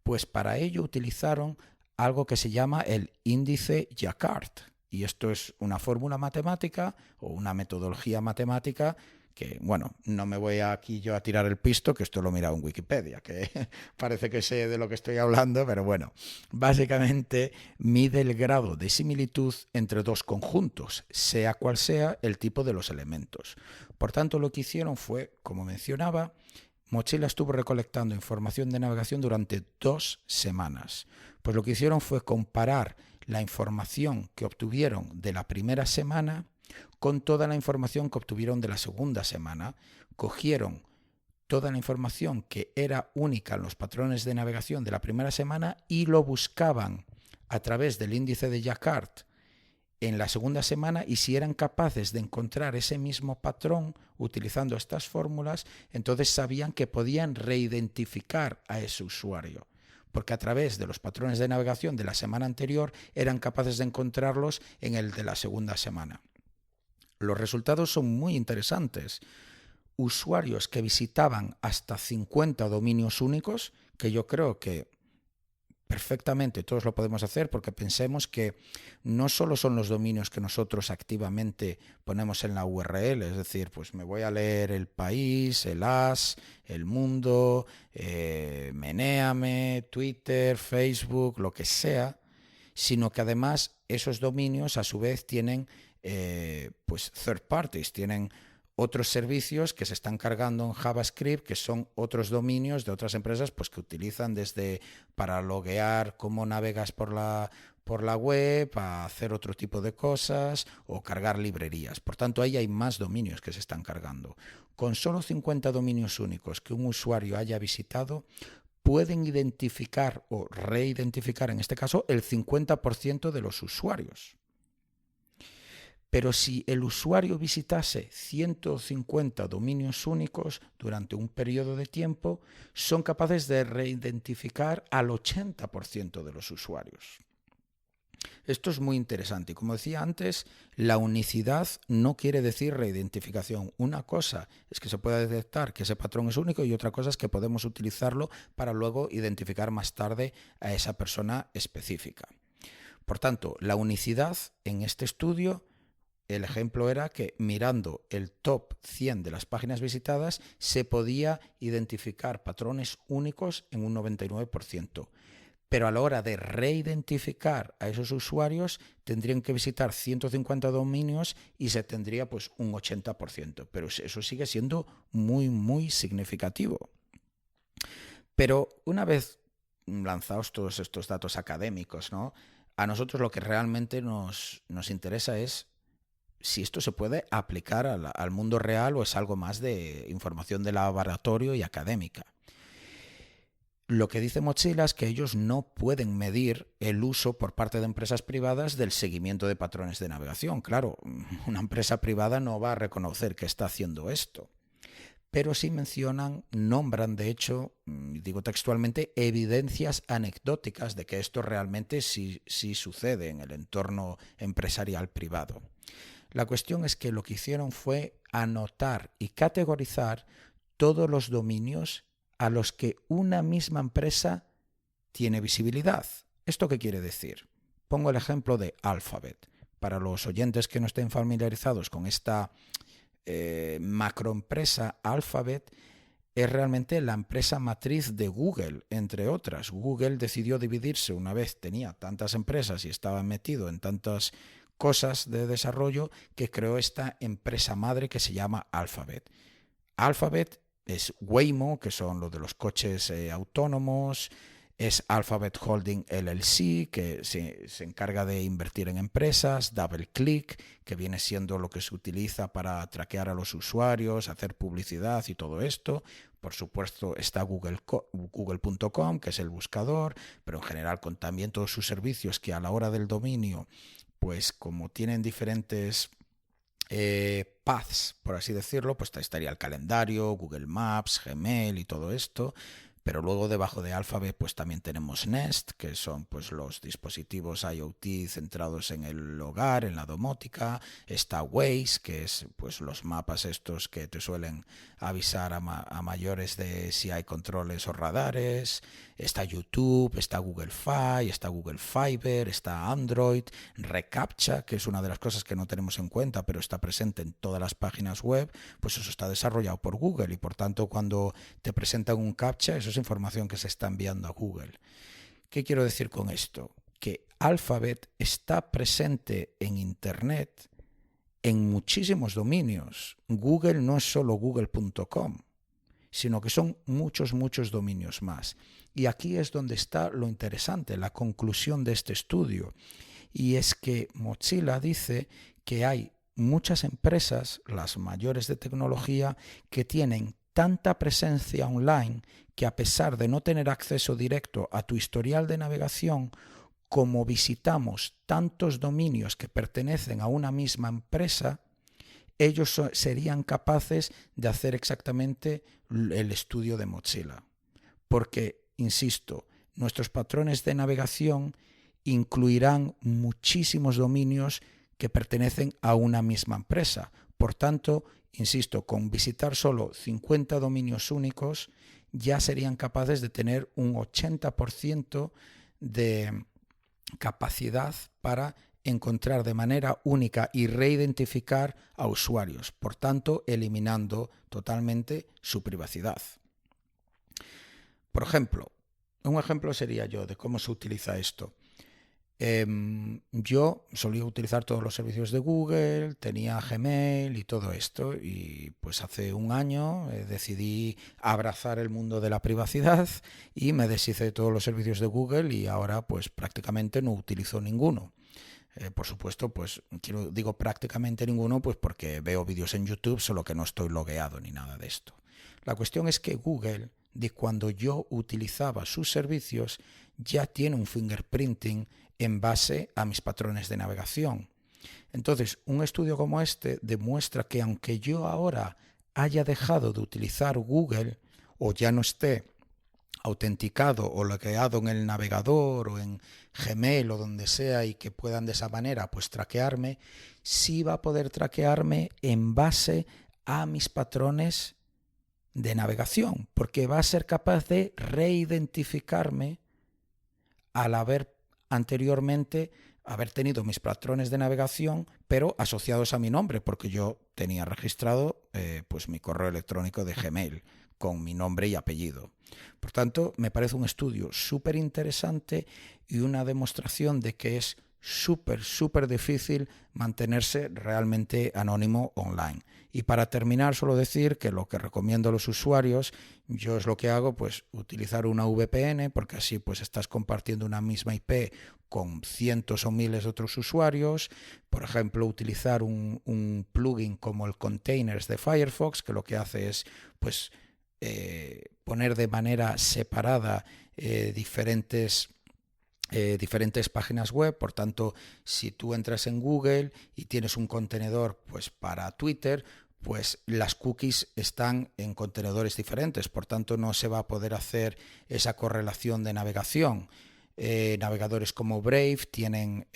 Pues para ello utilizaron algo que se llama el índice Jacquard. Y esto es una fórmula matemática o una metodología matemática que, bueno, no me voy aquí yo a tirar el pisto, que esto lo he mirado en Wikipedia, que parece que sé de lo que estoy hablando, pero bueno, básicamente mide el grado de similitud entre dos conjuntos, sea cual sea el tipo de los elementos. Por tanto, lo que hicieron fue, como mencionaba, Mochila estuvo recolectando información de navegación durante 2 semanas. Pues lo que hicieron fue comparar la información que obtuvieron de la primera semana con toda la información que obtuvieron de la segunda semana. Cogieron toda la información que era única en los patrones de navegación de la primera semana y lo buscaban a través del índice de Jacquard en la segunda semana, y si eran capaces de encontrar ese mismo patrón utilizando estas fórmulas, entonces sabían que podían reidentificar a ese usuario, porque a través de los patrones de navegación de la semana anterior eran capaces de encontrarlos en el de la segunda semana. Los resultados son muy interesantes. Usuarios que visitaban hasta 50 dominios únicos, que yo creo que perfectamente todos lo podemos hacer, porque pensemos que no solo son los dominios que nosotros activamente ponemos en la URL, es decir, pues me voy a leer El País, El As, El Mundo, Menéame, Twitter, Facebook, lo que sea, sino que además esos dominios a su vez tienen pues third parties, tienen otros servicios que se están cargando en JavaScript, que son otros dominios de otras empresas, pues que utilizan desde para loguear cómo navegas por la web, a hacer otro tipo de cosas o cargar librerías. Por tanto, ahí hay más dominios que se están cargando. Con solo 50 dominios únicos que un usuario haya visitado, pueden identificar o reidentificar, en este caso, el 50% de los usuarios. Pero si el usuario visitase 150 dominios únicos durante un periodo de tiempo, son capaces de reidentificar al 80% de los usuarios. Esto es muy interesante y, como decía antes, la unicidad no quiere decir reidentificación. Una cosa es que se pueda detectar que ese patrón es único y otra cosa es que podemos utilizarlo para luego identificar más tarde a esa persona específica. Por tanto, la unicidad en este estudio, el ejemplo era que mirando el top 100 de las páginas visitadas se podía identificar patrones únicos en un 99%. Pero a la hora de reidentificar a esos usuarios tendrían que visitar 150 dominios y se tendría pues un 80%. Pero eso sigue siendo muy, muy significativo. Pero una vez lanzados todos estos datos académicos, ¿no?, a nosotros lo que realmente nos interesa es si esto se puede aplicar al mundo real o es algo más de información de laboratorio y académica. Lo que dice Mochila es que ellos no pueden medir el uso por parte de empresas privadas del seguimiento de patrones de navegación. Claro, una empresa privada no va a reconocer que está haciendo esto. Pero sí nombran, de hecho, digo textualmente, evidencias anecdóticas de que esto realmente sí sucede en el entorno empresarial privado. La cuestión es que lo que hicieron fue anotar y categorizar todos los dominios a los que una misma empresa tiene visibilidad. ¿Esto qué quiere decir? Pongo el ejemplo de Alphabet. Para los oyentes que no estén familiarizados con esta macroempresa, Alphabet es realmente la empresa matriz de Google, entre otras. Google decidió dividirse una vez tenía tantas empresas y estaba metido en tantas cosas de desarrollo que creó esta empresa madre que se llama Alphabet. Alphabet es Waymo, que son los de los coches autónomos, es Alphabet Holding LLC, que se encarga de invertir en empresas, DoubleClick, que viene siendo lo que se utiliza para traquear a los usuarios, hacer publicidad y todo esto. Por supuesto está Google.com, que es el buscador, pero en general con también todos sus servicios que a la hora del dominio, pues como tienen diferentes paths, por así decirlo, pues estaría el calendario, Google Maps, Gmail y todo esto. Pero luego debajo de Alphabet pues también tenemos Nest, que son pues los dispositivos IoT centrados en el hogar, en la domótica. Está Waze, que es pues los mapas estos que te suelen avisar a mayores de si hay controles o radares. Está YouTube, está Google Fi, está Google Fiber, está Android, reCAPTCHA, que es una de las cosas que no tenemos en cuenta, pero está presente en todas las páginas web. Pues eso está desarrollado por Google y por tanto cuando te presentan un CAPTCHA, eso es información que se está enviando a Google. ¿Qué quiero decir con esto? Que Alphabet está presente en Internet en muchísimos dominios. Google no es solo google.com, sino que son muchos dominios más. Y aquí es donde está lo interesante, la conclusión de este estudio. Y es que Mozilla dice que hay muchas empresas, las mayores de tecnología, que tienen tanta presencia online que a pesar de no tener acceso directo a tu historial de navegación, como visitamos tantos dominios que pertenecen a una misma empresa, ellos serían capaces de hacer exactamente el estudio de Mozilla. Porque, insisto, nuestros patrones de navegación incluirán muchísimos dominios que pertenecen a una misma empresa. Por tanto, insisto, con visitar solo 50 dominios únicos ya serían capaces de tener un 80% de capacidad para encontrar de manera única y reidentificar a usuarios, por tanto, eliminando totalmente su privacidad. Por ejemplo, un ejemplo sería yo de cómo se utiliza esto. Yo solía utilizar todos los servicios de Google, tenía Gmail y todo esto, y pues hace un año decidí abrazar el mundo de la privacidad y me deshice de todos los servicios de Google y ahora pues prácticamente no utilizo ninguno. Por supuesto, pues digo prácticamente ninguno, pues porque veo vídeos en YouTube, solo que no estoy logueado ni nada de esto. La cuestión es que Google, de cuando yo utilizaba sus servicios, ya tiene un fingerprinting en base a mis patrones de navegación. Entonces, un estudio como este demuestra que aunque yo ahora haya dejado de utilizar Google o ya no esté autenticado o logueado en el navegador o en Gmail o donde sea y que puedan de esa manera pues traquearme, sí va a poder traquearme en base a mis patrones de navegación, porque va a ser capaz de reidentificarme al haber anteriormente haber tenido mis patrones de navegación, pero asociados a mi nombre, porque yo tenía registrado pues mi correo electrónico de Gmail con mi nombre y apellido. Por tanto, me parece un estudio súper interesante y una demostración de que es súper difícil mantenerse realmente anónimo online. Y para terminar, solo decir que lo que recomiendo a los usuarios, yo es lo que hago, pues utilizar una VPN, porque así pues estás compartiendo una misma IP con cientos o miles de otros usuarios. Por ejemplo, utilizar un plugin como el Containers de Firefox, que lo que hace es pues poner de manera separada diferentes páginas web. Por tanto, si tú entras en Google y tienes un contenedor pues para Twitter, pues las cookies están en contenedores diferentes, por tanto no se va a poder hacer esa correlación de navegación. Navegadores como Brave tienen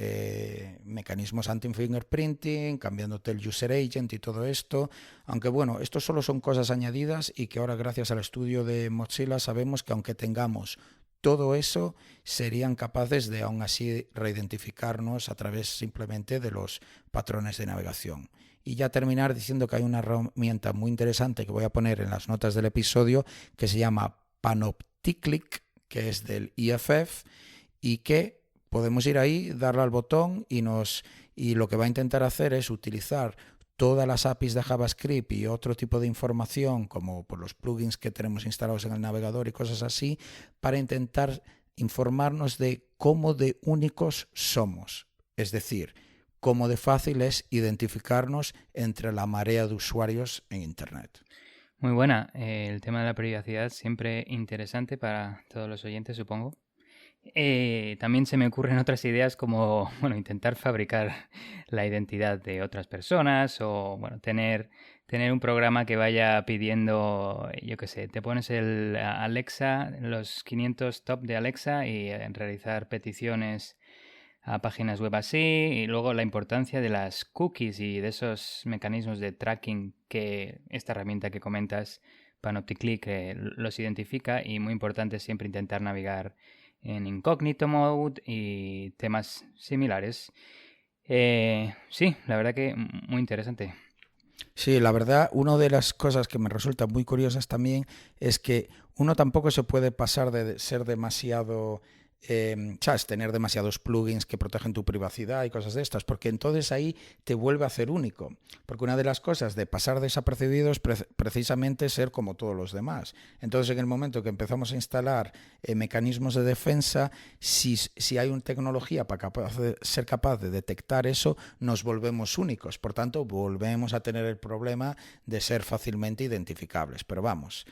mecanismos anti-fingerprinting, cambiándote el user agent y todo esto, aunque bueno, esto solo son cosas añadidas y que ahora gracias al estudio de Mozilla sabemos que aunque tengamos todo eso, serían capaces de aún así reidentificarnos a través simplemente de los patrones de navegación. Y ya terminar diciendo que hay una herramienta muy interesante que voy a poner en las notas del episodio que se llama Panopticlick, que es del IFF, y que podemos ir ahí, darle al botón y lo que va a intentar hacer es utilizar todas las APIs de JavaScript y otro tipo de información como por los plugins que tenemos instalados en el navegador y cosas así para intentar informarnos de cómo de únicos somos, es decir, cómo de fácil es identificarnos entre la marea de usuarios en Internet. Muy buena. El tema de la privacidad siempre interesante para todos los oyentes, supongo. También se me ocurren otras ideas como, bueno, intentar fabricar la identidad de otras personas o, bueno, tener un programa que vaya pidiendo, yo qué sé, te pones el Alexa, los 500 top de Alexa y realizar peticiones a páginas web así, y luego la importancia de las cookies y de esos mecanismos de tracking que esta herramienta que comentas, Panopticlick, los identifica, y muy importante siempre intentar navegar en incognito mode y temas similares. Sí, la verdad que muy interesante. Sí, la verdad, una de las cosas que me resultan muy curiosas también es que uno tampoco se puede pasar de ser demasiado, ¿sabes? Tener demasiados plugins que protegen tu privacidad y cosas de estas, porque entonces ahí te vuelve a hacer único. Porque una de las cosas de pasar desapercibido es precisamente ser como todos los demás. Entonces, en el momento que empezamos a instalar mecanismos de defensa, si hay una tecnología para ser capaz de detectar eso, nos volvemos únicos. Por tanto, volvemos a tener el problema de ser fácilmente identificables. Pero vamos,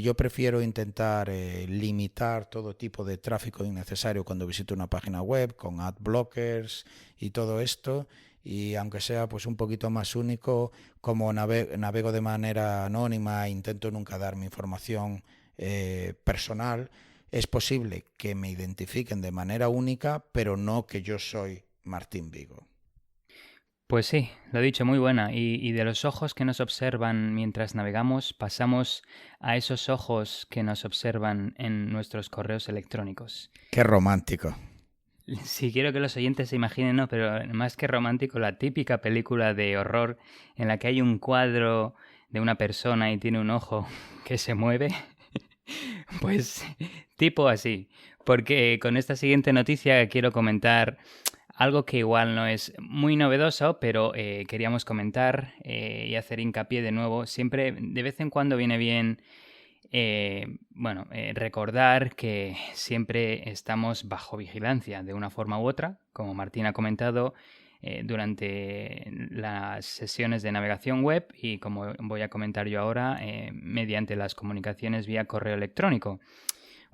yo prefiero intentar limitar todo tipo de tráfico innecesario cuando visito una página web con ad blockers y todo esto, y aunque sea pues un poquito más único, como navego de manera anónima, intento nunca dar mi información personal, es posible que me identifiquen de manera única, pero no que yo soy Martín Vigo. Pues sí, lo he dicho, muy buena. Y de los ojos que nos observan mientras navegamos, pasamos a esos ojos que nos observan en nuestros correos electrónicos. ¡Qué romántico! Sí, quiero que los oyentes se imaginen, ¿no? Pero más que romántico, la típica película de horror en la que hay un cuadro de una persona y tiene un ojo que se mueve. Pues tipo así. Porque con esta siguiente noticia quiero comentar algo que igual no es muy novedoso, pero queríamos comentar y hacer hincapié de nuevo. Siempre, de vez en cuando viene bien, recordar que siempre estamos bajo vigilancia de una forma u otra, como Martín ha comentado, durante las sesiones de navegación web y, como voy a comentar yo ahora, mediante las comunicaciones vía correo electrónico.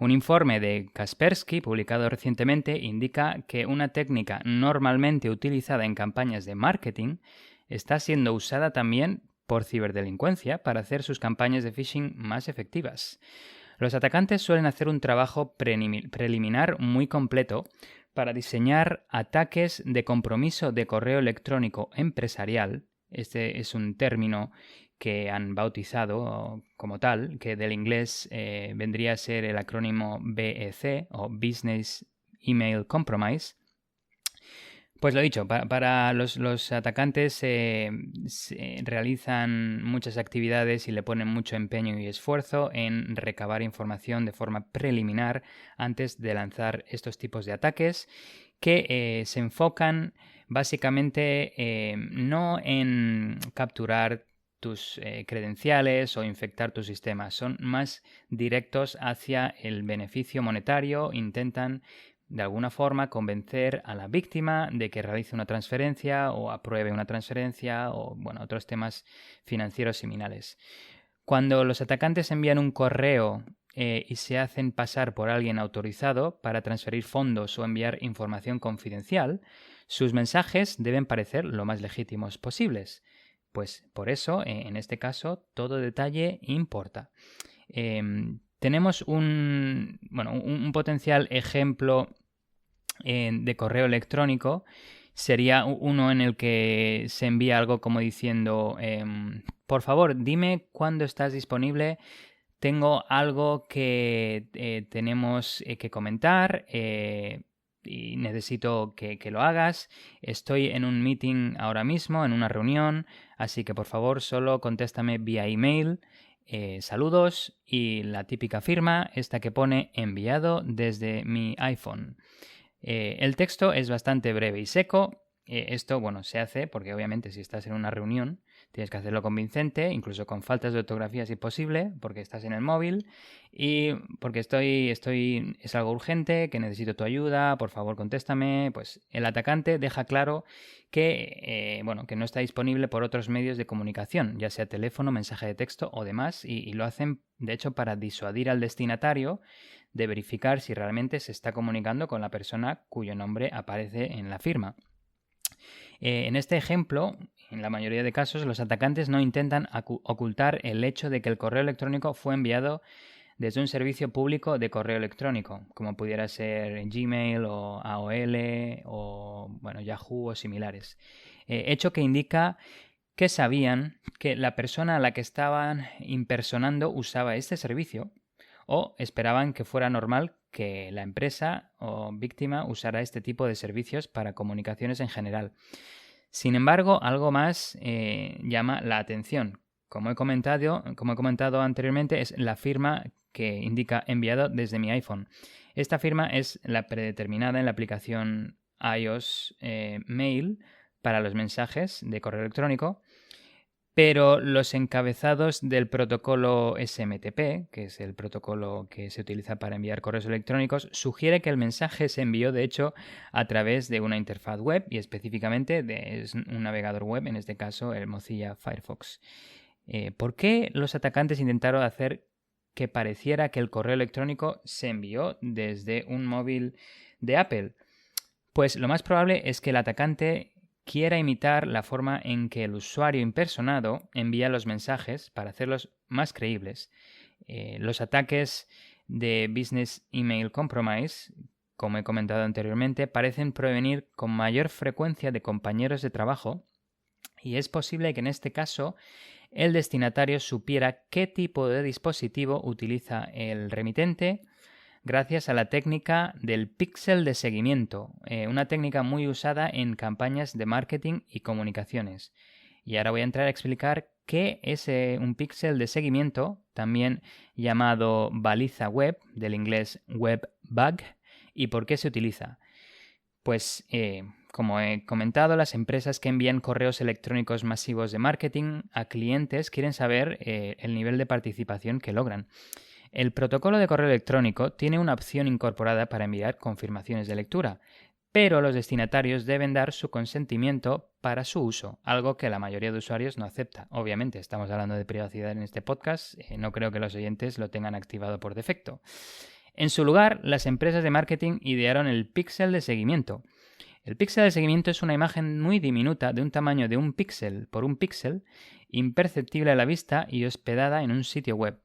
Un informe de Kaspersky, publicado recientemente, indica que una técnica normalmente utilizada en campañas de marketing está siendo usada también por ciberdelincuencia para hacer sus campañas de phishing más efectivas. Los atacantes suelen hacer un trabajo preliminar muy completo para diseñar ataques de compromiso de correo electrónico empresarial. Este es un término que han bautizado como tal, que del inglés vendría a ser el acrónimo BEC o Business Email Compromise. Pues lo dicho, para los atacantes se realizan muchas actividades y le ponen mucho empeño y esfuerzo en recabar información de forma preliminar antes de lanzar estos tipos de ataques, que se enfocan básicamente no en capturar tus credenciales o infectar tu sistema, son más directos hacia el beneficio monetario. Intentan de alguna forma convencer a la víctima de que realice una transferencia o apruebe una transferencia o, bueno, otros temas financieros similares. Cuando los atacantes envían un correo y se hacen pasar por alguien autorizado para transferir fondos o enviar información confidencial, sus mensajes deben parecer lo más legítimos posibles. Pues por eso, en este caso, todo detalle importa. Tenemos un potencial ejemplo de correo electrónico. Sería uno en el que se envía algo como diciendo por favor, dime cuándo estás disponible, tengo algo que tenemos que comentar y necesito que lo hagas, estoy en un meeting ahora mismo, en una reunión, así que por favor solo contéstame vía email. Saludos, y la típica firma, esta que pone enviado desde mi iPhone. El texto es bastante breve y seco. Esto, bueno, se hace porque obviamente si estás en una reunión Tienes que hacerlo convincente, incluso con faltas de ortografía si es posible, porque estás en el móvil y porque es algo urgente, que necesito tu ayuda, por favor contéstame. Pues el atacante deja claro que, que no está disponible por otros medios de comunicación, ya sea teléfono, mensaje de texto o demás, y lo hacen de hecho para disuadir al destinatario de verificar si realmente se está comunicando con la persona cuyo nombre aparece en la firma. En este ejemplo, en la mayoría de casos, los atacantes no intentan ocultar el hecho de que el correo electrónico fue enviado desde un servicio público de correo electrónico, como pudiera ser Gmail o AOL o Yahoo o similares. Hecho que indica que sabían que la persona a la que estaban impersonando usaba este servicio o esperaban que fuera normal que la empresa o víctima usara este tipo de servicios para comunicaciones en general. Sin embargo, algo más llama la atención. Como he comentado anteriormente, es la firma que indica enviado desde mi iPhone. Esta firma es la predeterminada en la aplicación iOS Mail para los mensajes de correo electrónico, pero los encabezados del protocolo SMTP, que es el protocolo que se utiliza para enviar correos electrónicos, sugiere que el mensaje se envió de hecho a través de una interfaz web y específicamente de un navegador web, en este caso el Mozilla Firefox. ¿Por qué los atacantes intentaron hacer que pareciera que el correo electrónico se envió desde un móvil de Apple? Pues lo más probable es que el atacante quiera imitar la forma en que el usuario impersonado envía los mensajes para hacerlos más creíbles. Los ataques de Business Email Compromise, como he comentado anteriormente, parecen provenir con mayor frecuencia de compañeros de trabajo y es posible que en este caso el destinatario supiera qué tipo de dispositivo utiliza el remitente gracias a la técnica del píxel de seguimiento, una técnica muy usada en campañas de marketing y comunicaciones. Y ahora voy a entrar a explicar qué es un píxel de seguimiento, también llamado baliza web, del inglés web bug, y por qué se utiliza. Pues, como he comentado, las empresas que envían correos electrónicos masivos de marketing a clientes quieren saber el nivel de participación que logran. El protocolo de correo electrónico tiene una opción incorporada para enviar confirmaciones de lectura, pero los destinatarios deben dar su consentimiento para su uso, algo que la mayoría de usuarios no acepta. Obviamente, estamos hablando de privacidad en este podcast, no creo que los oyentes lo tengan activado por defecto. En su lugar, las empresas de marketing idearon el píxel de seguimiento. El píxel de seguimiento es una imagen muy diminuta de un tamaño de un píxel por un píxel, imperceptible a la vista y hospedada en un sitio web.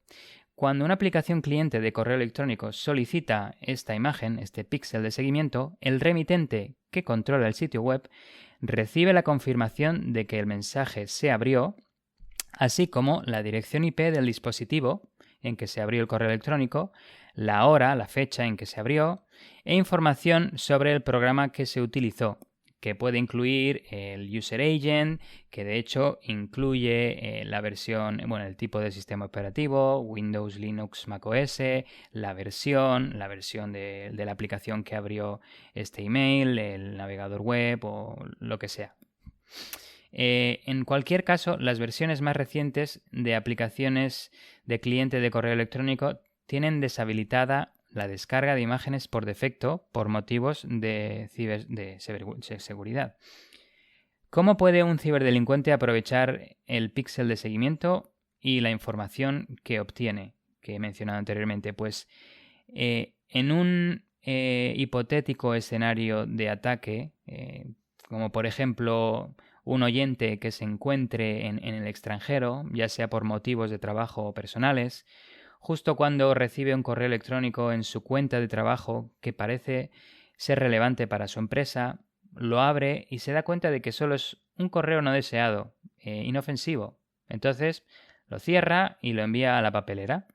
Cuando una aplicación cliente de correo electrónico solicita esta imagen, este píxel de seguimiento, el remitente que controla el sitio web recibe la confirmación de que el mensaje se abrió, así como la dirección IP del dispositivo en que se abrió el correo electrónico, la hora, la fecha en que se abrió, e información sobre el programa que se utilizó, que puede incluir el User Agent, que de hecho incluye la versión, el tipo de sistema operativo, Windows, Linux, macOS, la versión de la aplicación que abrió este email, el navegador web o lo que sea. En cualquier caso, las versiones más recientes de aplicaciones de cliente de correo electrónico tienen deshabilitada la descarga de imágenes por defecto por motivos de seguridad. ¿Cómo puede un ciberdelincuente aprovechar el píxel de seguimiento y la información que obtiene, que he mencionado anteriormente? Pues en un hipotético escenario de ataque, como por ejemplo un oyente que se encuentre en el extranjero, ya sea por motivos de trabajo o personales, justo cuando recibe un correo electrónico en su cuenta de trabajo que parece ser relevante para su empresa, lo abre y se da cuenta de que solo es un correo no deseado, inofensivo. Entonces lo cierra y lo envía a la papelera.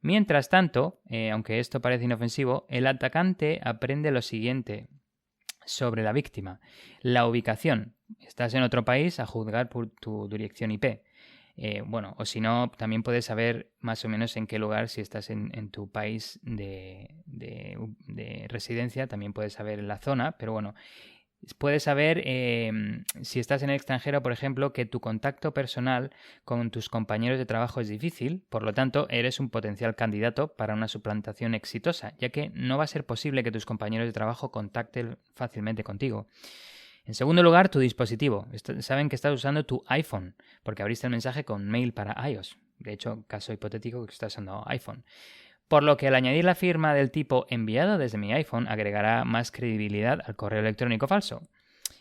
Mientras tanto, aunque esto parece inofensivo, el atacante aprende lo siguiente sobre la víctima. La ubicación. Estás en otro país a juzgar por tu dirección IP. O si no, también puedes saber más o menos en qué lugar, si estás en tu país de residencia, también puedes saber la zona, pero bueno, Puedes saber si estás en el extranjero, por ejemplo, que tu contacto personal con tus compañeros de trabajo es difícil, por lo tanto, eres un potencial candidato para una suplantación exitosa, ya que no va a ser posible que tus compañeros de trabajo contacten fácilmente contigo. En segundo lugar, tu dispositivo. Saben que estás usando tu iPhone, porque abriste el mensaje con mail para iOS. De hecho, caso hipotético que estás usando iPhone. Por lo que al añadir la firma del tipo enviado desde mi iPhone agregará más credibilidad al correo electrónico falso.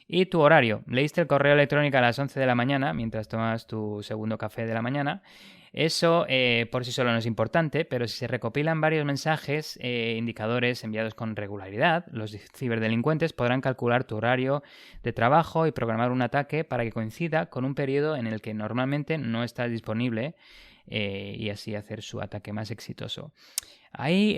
Y tu horario. Leíste el correo electrónico a las 11 de la mañana mientras tomas tu segundo café de la mañana. Eso por sí solo no es importante, pero si se recopilan varios mensajes, indicadores enviados con regularidad, los ciberdelincuentes podrán calcular tu horario de trabajo y programar un ataque para que coincida con un periodo en el que normalmente no estás disponible y así hacer su ataque más exitoso. Hay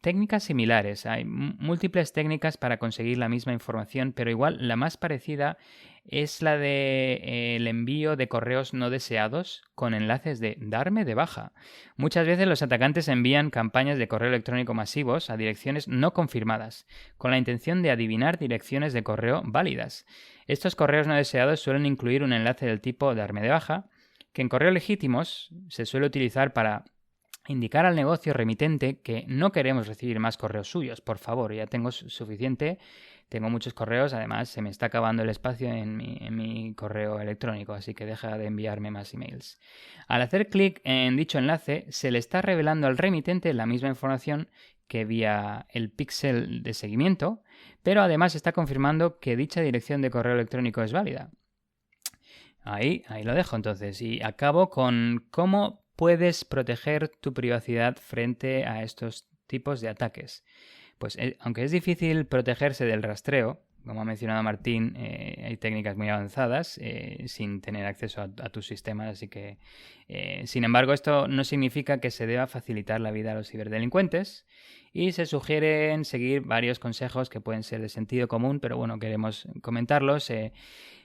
técnicas similares, hay múltiples técnicas para conseguir la misma información, pero igual la más parecida es la de el envío de correos no deseados con enlaces de darme de baja. Muchas veces los atacantes envían campañas de correo electrónico masivos a direcciones no confirmadas, con la intención de adivinar direcciones de correo válidas. Estos correos no deseados suelen incluir un enlace del tipo darme de baja, que en correos legítimos se suele utilizar para indicar al negocio remitente que no queremos recibir más correos suyos. Por favor, ya tengo suficiente, tengo muchos correos, además se me está acabando el espacio en mi correo electrónico, así que deja de enviarme más emails. Al hacer clic en dicho enlace, se le está revelando al remitente la misma información que vía el píxel de seguimiento, pero además está confirmando que dicha dirección de correo electrónico es válida. Ahí lo dejo entonces y acabo con cómo puedes proteger tu privacidad frente a estos tipos de ataques. Pues aunque es difícil protegerse del rastreo, como ha mencionado Martín, hay técnicas muy avanzadas sin tener acceso a tus sistemas, así que, sin embargo, esto no significa que se deba facilitar la vida a los ciberdelincuentes y se sugieren seguir varios consejos que pueden ser de sentido común, pero bueno, queremos comentarlos.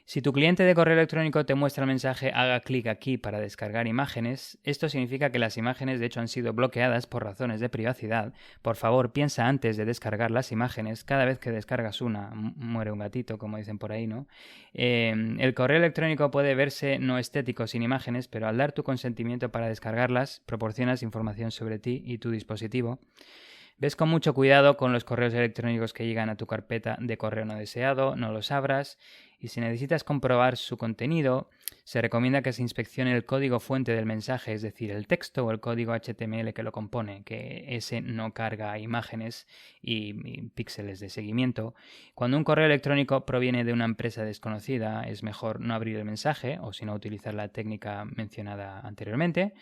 Si tu cliente de correo electrónico te muestra el mensaje haga clic aquí para descargar imágenes, esto significa que las imágenes de hecho han sido bloqueadas por razones de privacidad. Por favor, piensa antes de descargar las imágenes. Cada vez que descargas una, muere un gatito, como dicen por ahí, ¿no? El correo electrónico puede verse no estético sin imágenes, pero al dar tu consentimiento para descargarlas, proporcionas información sobre ti y tu dispositivo. Ves con mucho cuidado con los correos electrónicos que llegan a tu carpeta de correo no deseado, no los abras, y si necesitas comprobar su contenido, se recomienda que se inspeccione el código fuente del mensaje, es decir, el texto o el código HTML que lo compone, que ese no carga imágenes y píxeles de seguimiento. Cuando un correo electrónico proviene de una empresa desconocida, es mejor no abrir el mensaje o si no utilizar la técnica mencionada anteriormente.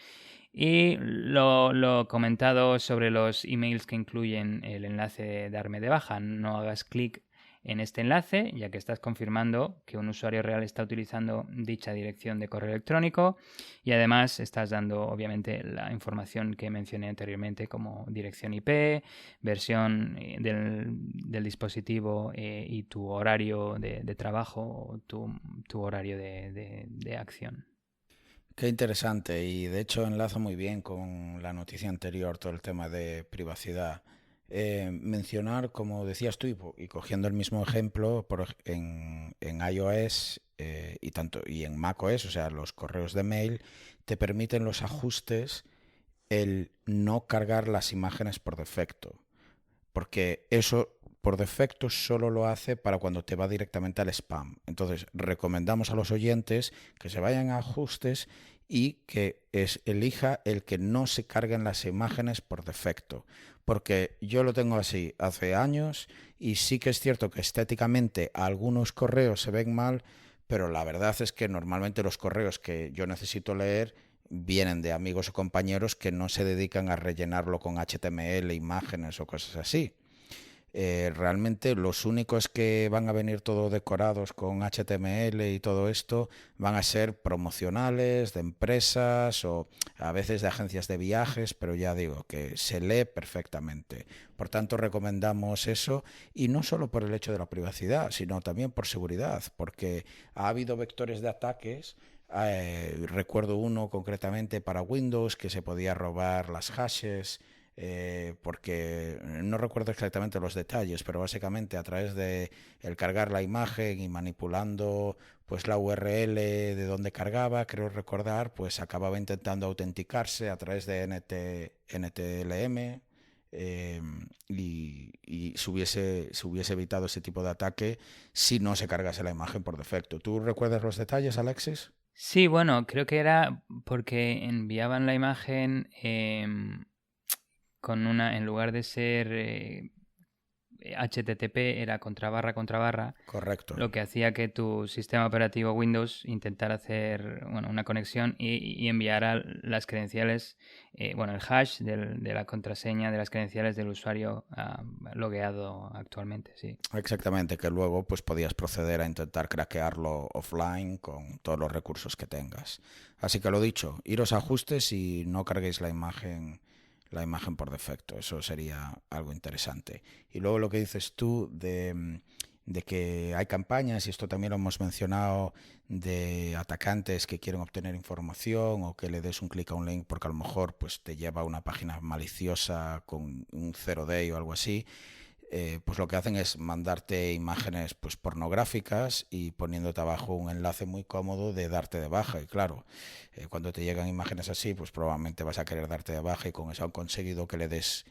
Y lo comentado sobre los emails que incluyen el enlace de darme de baja. No hagas clic en este enlace, ya que estás confirmando que un usuario real está utilizando dicha dirección de correo electrónico y además estás dando obviamente la información que mencioné anteriormente como dirección IP, versión del dispositivo y tu horario de trabajo, tu horario de acción. Qué interesante, y de hecho enlaza muy bien con la noticia anterior, todo el tema de privacidad. Mencionar, como decías tú, y cogiendo el mismo ejemplo, en iOS y en macOS, o sea, los correos de mail, te permiten los ajustes el no cargar las imágenes por defecto, porque eso por defecto solo lo hace para cuando te va directamente al spam. Entonces, recomendamos a los oyentes que se vayan a ajustes y que elija el que no se carguen las imágenes por defecto. Porque yo lo tengo así hace años y sí que es cierto que estéticamente algunos correos se ven mal, pero la verdad es que normalmente los correos que yo necesito leer vienen de amigos o compañeros que no se dedican a rellenarlo con HTML, imágenes o cosas así. Realmente los únicos que van a venir todo decorados con HTML y todo esto van a ser promocionales de empresas o a veces de agencias de viajes, pero ya digo que se lee perfectamente. Por tanto, recomendamos eso, y no solo por el hecho de la privacidad, sino también por seguridad, porque ha habido vectores de ataques. Recuerdo uno concretamente para Windows que se podía robar las hashes porque no recuerdo exactamente los detalles, pero básicamente a través de el cargar la imagen y manipulando pues la URL de donde cargaba, creo recordar, pues acababa intentando autenticarse a través de NTLM, y se hubiese evitado ese tipo de ataque si no se cargase la imagen por defecto. ¿Tú recuerdas los detalles, Alexis? Sí, bueno, creo que era porque enviaban la imagen con en lugar de ser HTTP, era contra barra, Correcto. lo que hacía que tu sistema operativo Windows intentara hacer una conexión y enviara las credenciales, el hash de la contraseña de las credenciales del usuario logueado actualmente, sí. Exactamente, que luego pues podías proceder a intentar craquearlo offline con todos los recursos que tengas. Así que lo dicho, iros a ajustes y no carguéis la imagen por defecto. Eso sería algo interesante. Y luego lo que dices tú de que hay campañas, y esto también lo hemos mencionado, de atacantes que quieren obtener información o que le des un clic a un link porque a lo mejor pues te lleva a una página maliciosa con un 0day o algo así. Pues lo que hacen es mandarte imágenes pues pornográficas y poniéndote abajo un enlace muy cómodo de darte de baja. Y claro, cuando te llegan imágenes así, pues probablemente vas a querer darte de baja y con eso han conseguido que le des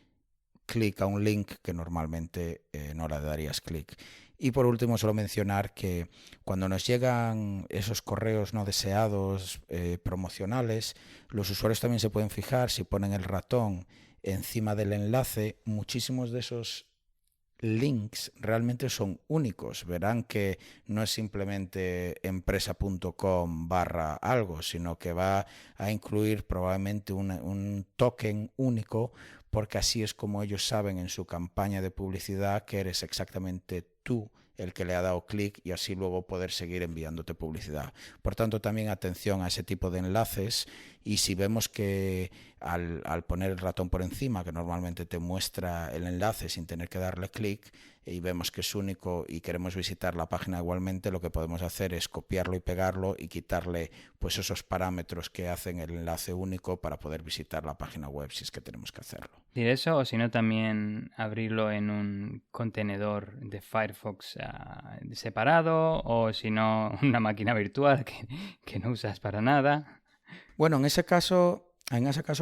clic a un link que normalmente no le darías clic. Y por último, solo mencionar que cuando nos llegan esos correos no deseados promocionales, los usuarios también se pueden fijar si ponen el ratón encima del enlace. Muchísimos de esos links realmente son únicos. Verán que no es simplemente empresa.com/algo, sino que va a incluir probablemente un token único, porque así es como ellos saben en su campaña de publicidad que eres exactamente tú el que le ha dado clic y así luego poder seguir enviándote publicidad. Por tanto, también atención a ese tipo de enlaces, y si vemos que al poner el ratón por encima, que normalmente te muestra el enlace sin tener que darle clic, y vemos que es único y queremos visitar la página igualmente, lo que podemos hacer es copiarlo y pegarlo y quitarle pues esos parámetros que hacen el enlace único para poder visitar la página web si es que tenemos que hacerlo. ¿Y eso o si no también abrirlo en un contenedor de Firefox separado, o si no una máquina virtual que no usas para nada? Bueno, en ese caso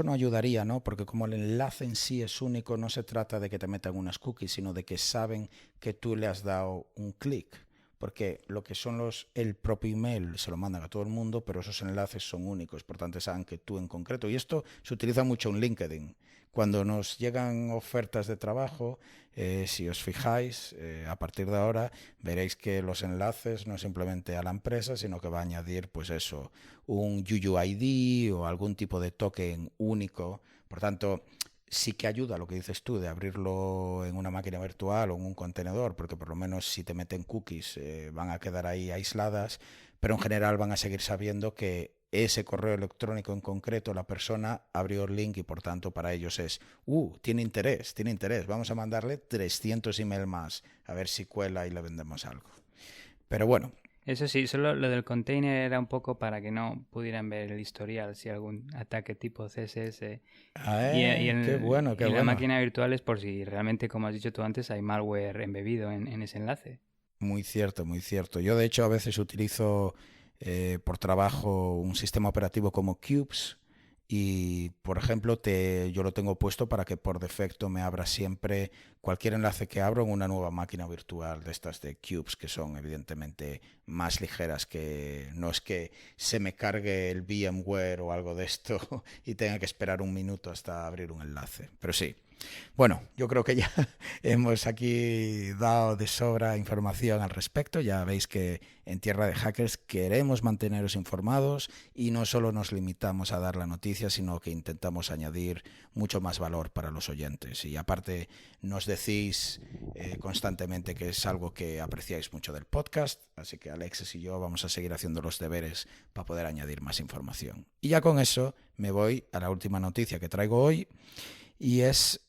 no ayudaría, ¿no? Porque como el enlace en sí es único, no se trata de que te metan unas cookies, sino de que saben que tú le has dado un clic. Porque lo que son el propio email se lo mandan a todo el mundo, pero esos enlaces son únicos, por tanto saben que tú en concreto. Y esto se utiliza mucho en LinkedIn. Cuando nos llegan ofertas de trabajo, si os fijáis, a partir de ahora veréis que los enlaces no es simplemente a la empresa, sino que va a añadir pues eso, un UUID o algún tipo de token único. Por tanto, sí que ayuda lo que dices tú de abrirlo en una máquina virtual o en un contenedor, porque por lo menos si te meten cookies van a quedar ahí aisladas, pero en general van a seguir sabiendo que ese correo electrónico en concreto la persona abrió el link y por tanto para ellos es tiene interés, vamos a mandarle 300 emails más a ver si cuela y le vendemos algo. Pero bueno, eso sí, solo lo del container era un poco para que no pudieran ver el historial si algún ataque tipo CSS. qué bueno, qué y la bueno. máquina virtual es por si realmente, como has dicho tú antes, hay malware embebido en ese enlace. Muy cierto, muy cierto. Yo de hecho a veces utilizo por trabajo un sistema operativo como Cubes y, por ejemplo, yo lo tengo puesto para que por defecto me abra siempre cualquier enlace que abro en una nueva máquina virtual de estas de Cubes, que son evidentemente más ligeras, que no es que se me cargue el VMware o algo de esto y tenga que esperar un minuto hasta abrir un enlace. Pero sí. Bueno, yo creo que ya hemos aquí dado de sobra información al respecto. Ya veis que en Tierra de Hackers queremos manteneros informados y no solo nos limitamos a dar la noticia, sino que intentamos añadir mucho más valor para los oyentes. Y aparte nos decís constantemente que es algo que apreciáis mucho del podcast, así que Alexis y yo vamos a seguir haciendo los deberes para poder añadir más información. Y ya con eso me voy a la última noticia que traigo hoy. Y es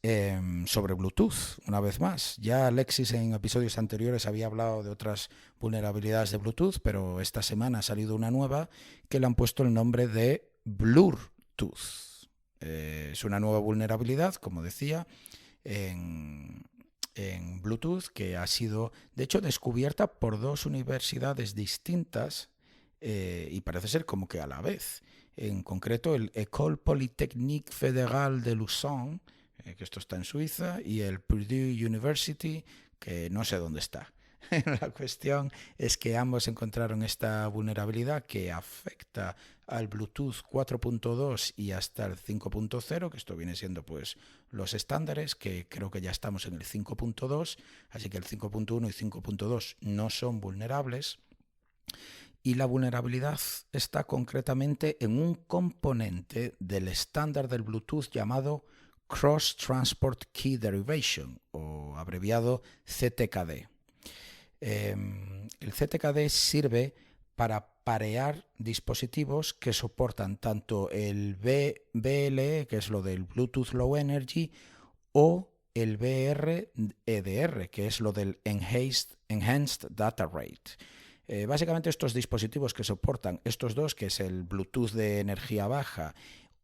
sobre Bluetooth, una vez más. Ya Alexis en episodios anteriores había hablado de otras vulnerabilidades de Bluetooth, pero esta semana ha salido una nueva que le han puesto el nombre de Blurtooth. Es una nueva vulnerabilidad, como decía, en Bluetooth, que ha sido, de hecho, descubierta por dos universidades distintas y parece ser como que a la vez. En concreto, el École Polytechnique Fédérale de Lausanne, que esto está en Suiza, y el Purdue University, que no sé dónde está. La cuestión es que ambos encontraron esta vulnerabilidad que afecta al Bluetooth 4.2 y hasta el 5.0, que esto viene siendo pues los estándares, que creo que ya estamos en el 5.2, así que el 5.1 y 5.2 no son vulnerables. Y la vulnerabilidad está concretamente en un componente del estándar del Bluetooth llamado Cross Transport Key Derivation, o abreviado CTKD. El CTKD sirve para parear dispositivos que soportan tanto el BLE, que es lo del Bluetooth Low Energy, o el BR-EDR, que es lo del Enhanced Data Rate. Básicamente estos dispositivos que soportan estos dos, que es el Bluetooth de energía baja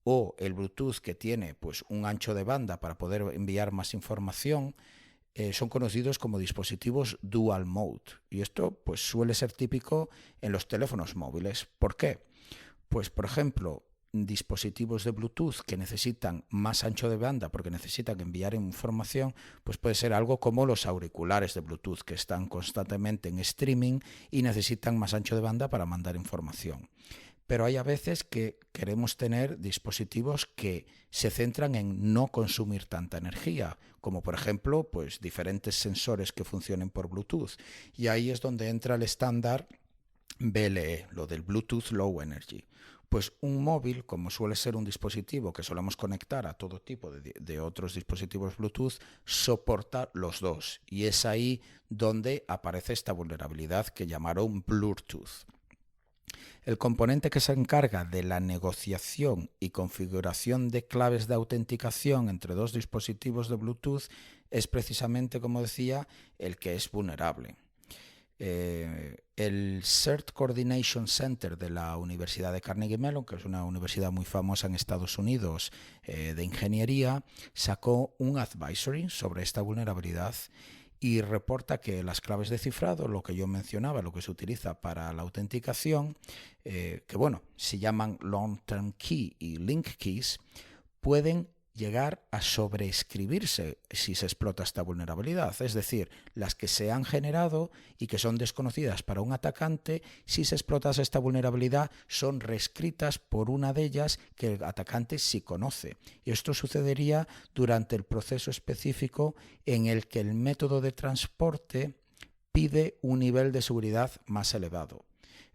o el Bluetooth que tiene pues un ancho de banda para poder enviar más información, son conocidos como dispositivos dual mode, y esto pues suele ser típico en los teléfonos móviles. ¿Por qué? Pues por ejemplo, dispositivos de Bluetooth que necesitan más ancho de banda porque necesitan enviar información, pues puede ser algo como los auriculares de Bluetooth, que están constantemente en streaming y necesitan más ancho de banda para mandar información. Pero hay a veces que queremos tener dispositivos que se centran en no consumir tanta energía, como por ejemplo pues diferentes sensores que funcionen por Bluetooth, y ahí es donde entra el estándar BLE, lo del Bluetooth Low Energy. Pues un móvil, como suele ser un dispositivo que solemos conectar a todo tipo de otros dispositivos Bluetooth, soporta los dos, y es ahí donde aparece esta vulnerabilidad que llamaron Bluetooth. El componente que se encarga de la negociación y configuración de claves de autenticación entre dos dispositivos de Bluetooth es precisamente, como decía, el que es vulnerable. El CERT Coordination Center de la Universidad de Carnegie Mellon, que es una universidad muy famosa en Estados Unidos de ingeniería, sacó un advisory sobre esta vulnerabilidad y reporta que las claves de cifrado, lo que yo mencionaba, lo que se utiliza para la autenticación, que bueno, se llaman long-term key y link keys, pueden llegar a sobreescribirse si se explota esta vulnerabilidad. Es decir, las que se han generado y que son desconocidas para un atacante, si se explota esta vulnerabilidad, son reescritas por una de ellas que el atacante sí conoce. Y esto sucedería durante el proceso específico en el que el método de transporte pide un nivel de seguridad más elevado.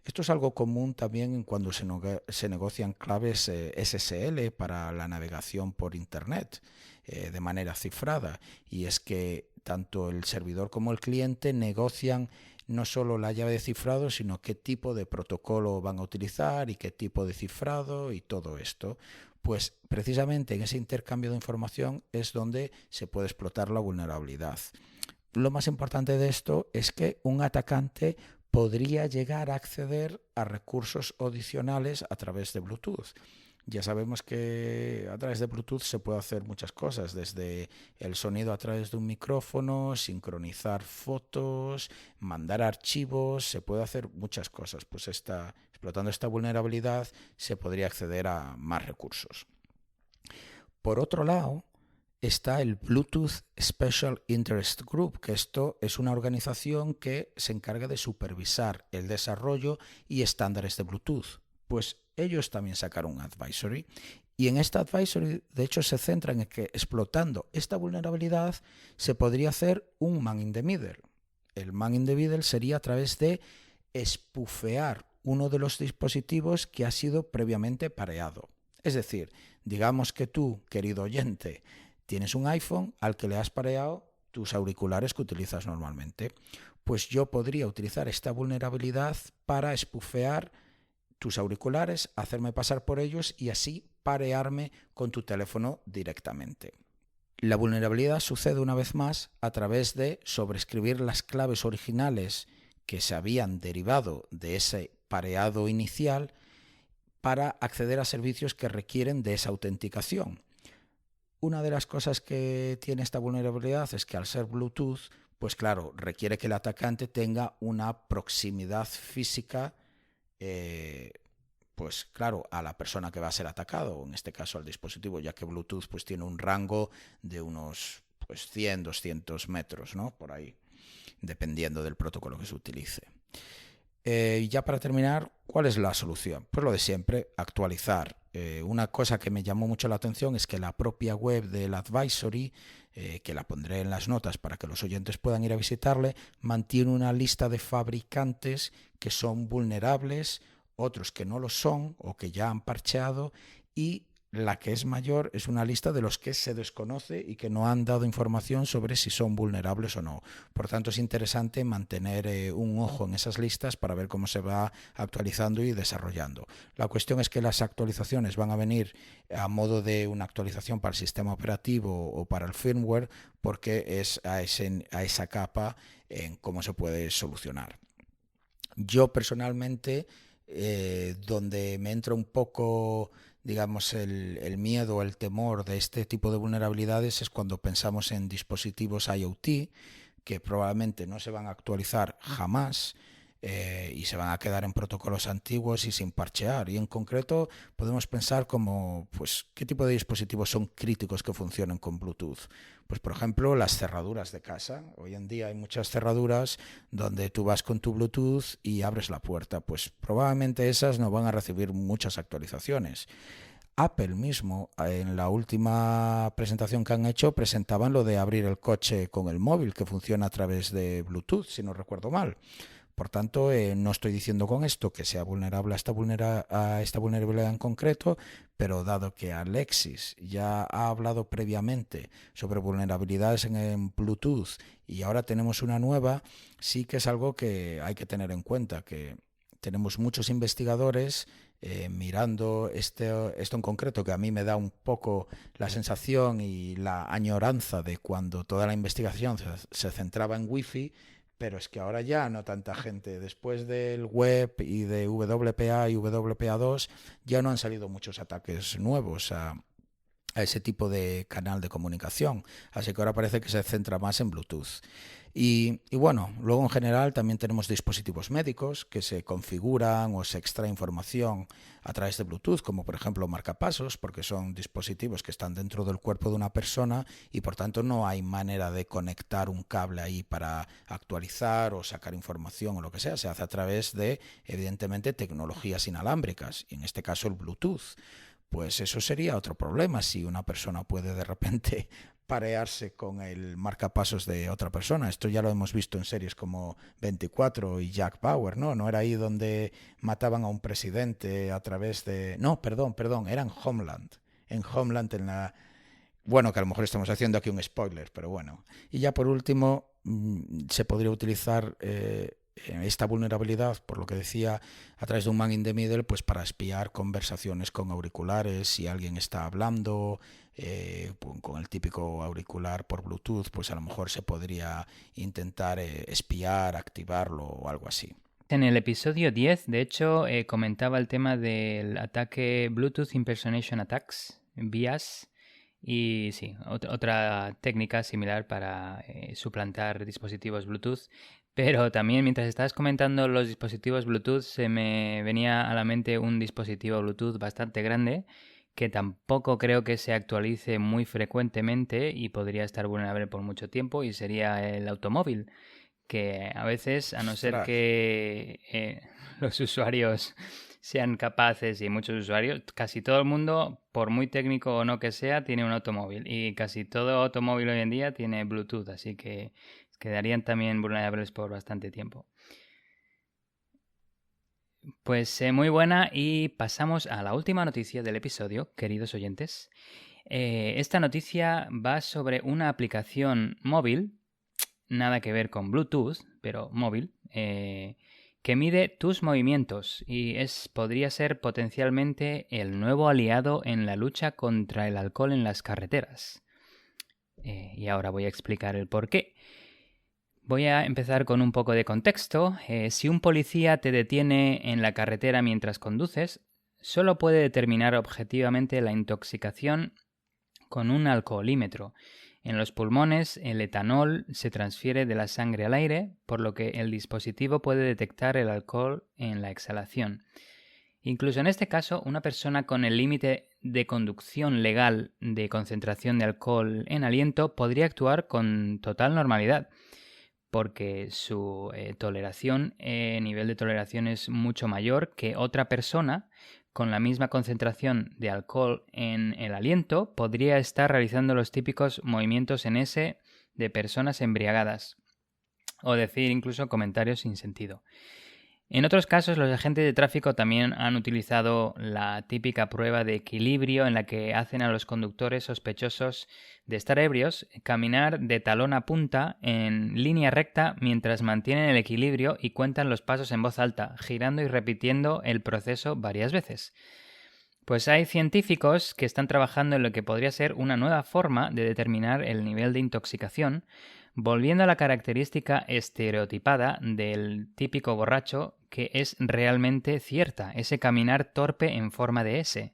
Esto es algo común también cuando se negocian claves SSL para la navegación por Internet de manera cifrada, y es que tanto el servidor como el cliente negocian no solo la llave de cifrado, sino qué tipo de protocolo van a utilizar y qué tipo de cifrado y todo esto. Pues precisamente en ese intercambio de información es donde se puede explotar la vulnerabilidad. Lo más importante de esto es que un atacante podría llegar a acceder a recursos adicionales a través de Bluetooth. Ya sabemos que a través de Bluetooth se puede hacer muchas cosas, desde el sonido a través de un micrófono, sincronizar fotos, mandar archivos, se puede hacer muchas cosas. Pues explotando esta vulnerabilidad se podría acceder a más recursos. Por otro lado, está el Bluetooth Special Interest Group, que esto es una organización que se encarga de supervisar el desarrollo y estándares de Bluetooth. Pues ellos también sacaron un advisory, y en este advisory de hecho se centra en que explotando esta vulnerabilidad se podría hacer un man in the middle. El man in the middle sería a través de espufear uno de los dispositivos que ha sido previamente pareado. Es decir, digamos que tú, querido oyente, tienes un iPhone al que le has pareado tus auriculares que utilizas normalmente. Pues yo podría utilizar esta vulnerabilidad para espufear tus auriculares, hacerme pasar por ellos y así parearme con tu teléfono directamente. La vulnerabilidad sucede una vez más a través de sobreescribir las claves originales que se habían derivado de ese pareado inicial para acceder a servicios que requieren de esa autenticación. Una de las cosas que tiene esta vulnerabilidad es que al ser Bluetooth, pues claro, requiere que el atacante tenga una proximidad física, pues claro, a la persona que va a ser atacado, o en este caso al dispositivo, ya que Bluetooth pues tiene un rango de unos pues 100, 200 metros, ¿no? Por ahí, dependiendo del protocolo que se utilice. Y ya para terminar, ¿cuál es la solución? Pues lo de siempre, actualizar. Una cosa que me llamó mucho la atención es que la propia web del advisory, que la pondré en las notas para que los oyentes puedan ir a visitarle, mantiene una lista de fabricantes que son vulnerables, otros que no lo son o que ya han parcheado, y la que es mayor es una lista de los que se desconoce y que no han dado información sobre si son vulnerables o no. Por tanto, es interesante mantener un ojo en esas listas para ver cómo se va actualizando y desarrollando. La cuestión es que las actualizaciones van a venir a modo de una actualización para el sistema operativo o para el firmware, porque es a esa capa en cómo se puede solucionar. Yo personalmente, donde me entra un poco, digamos, el miedo o el temor de este tipo de vulnerabilidades es cuando pensamos en dispositivos IoT que probablemente no se van a actualizar jamás, y se van a quedar en protocolos antiguos y sin parchear. Y en concreto podemos pensar como, pues, ¿qué tipo de dispositivos son críticos que funcionen con Bluetooth? Pues, por ejemplo, las cerraduras de casa. Hoy en día hay muchas cerraduras donde tú vas con tu Bluetooth y abres la puerta. Pues probablemente esas no van a recibir muchas actualizaciones. Apple mismo, en la última presentación que han hecho, presentaban lo de abrir el coche con el móvil, que funciona a través de Bluetooth, si no recuerdo mal. Por tanto, no estoy diciendo con esto que sea vulnerable a esta vulnerabilidad en concreto, pero dado que Alexis ya ha hablado previamente sobre vulnerabilidades en Bluetooth y ahora tenemos una nueva, sí que es algo que hay que tener en cuenta, que tenemos muchos investigadores mirando esto en concreto, que a mí me da un poco la sensación y la añoranza de cuando toda la investigación se centraba en Wi-Fi, pero es que ahora ya no tanta gente. Después del web y de WPA y WPA2 ya no han salido muchos ataques nuevos a ese tipo de canal de comunicación. Así que ahora parece que se centra más en Bluetooth. Y bueno, luego en general también tenemos dispositivos médicos que se configuran o se extrae información a través de Bluetooth, como por ejemplo marcapasos, porque son dispositivos que están dentro del cuerpo de una persona y por tanto no hay manera de conectar un cable ahí para actualizar o sacar información o lo que sea. Se hace a través de, evidentemente, tecnologías inalámbricas, y en este caso el Bluetooth. Pues eso sería otro problema si una persona puede de repente parearse con el marcapasos de otra persona. Esto ya lo hemos visto en series como 24 y Jack Bauer, ¿no? No era ahí donde mataban a un presidente a través de... No, perdón, era en Homeland. En Homeland, en la... Bueno, que a lo mejor estamos haciendo aquí un spoiler, pero bueno. Y ya por último, se podría utilizar esta vulnerabilidad, por lo que decía, a través de un man in the middle, pues para espiar conversaciones con auriculares. Si alguien está hablando con el típico auricular por Bluetooth, pues a lo mejor se podría intentar espiar, activarlo o algo así. En el episodio 10, de hecho, comentaba el tema del ataque Bluetooth Impersonation Attacks, BIAS, y sí, otra técnica similar para suplantar dispositivos Bluetooth. Pero también mientras estabas comentando los dispositivos Bluetooth, se me venía a la mente un dispositivo Bluetooth bastante grande que tampoco creo que se actualice muy frecuentemente y podría estar vulnerable por mucho tiempo, y sería el automóvil, que a veces, a no ser que los usuarios sean capaces, y muchos usuarios, casi todo el mundo, por muy técnico o no que sea, tiene un automóvil, y casi todo automóvil hoy en día tiene Bluetooth, así que quedarían también vulnerables por bastante tiempo. Pues muy buena, y pasamos a la última noticia del episodio, queridos oyentes. Esta noticia va sobre una aplicación móvil, nada que ver con Bluetooth, pero móvil, que mide tus movimientos y podría ser potencialmente el nuevo aliado en la lucha contra el alcohol en las carreteras. Y ahora voy a explicar el porqué. Voy a empezar con un poco de contexto. Si un policía te detiene en la carretera mientras conduces, solo puede determinar objetivamente la intoxicación con un alcoholímetro. En los pulmones, el etanol se transfiere de la sangre al aire, por lo que el dispositivo puede detectar el alcohol en la exhalación. Incluso en este caso, una persona con el límite de conducción legal de concentración de alcohol en aliento podría actuar con total normalidad, porque su nivel de toleración es mucho mayor que otra persona con la misma concentración de alcohol en el aliento podría estar realizando los típicos movimientos en S de personas embriagadas, o decir incluso comentarios sin sentido. En otros casos, los agentes de tráfico también han utilizado la típica prueba de equilibrio en la que hacen a los conductores sospechosos de estar ebrios caminar de talón a punta en línea recta mientras mantienen el equilibrio y cuentan los pasos en voz alta, girando y repitiendo el proceso varias veces. Pues hay científicos que están trabajando en lo que podría ser una nueva forma de determinar el nivel de intoxicación, volviendo a la característica estereotipada del típico borracho que es realmente cierta, ese caminar torpe en forma de S.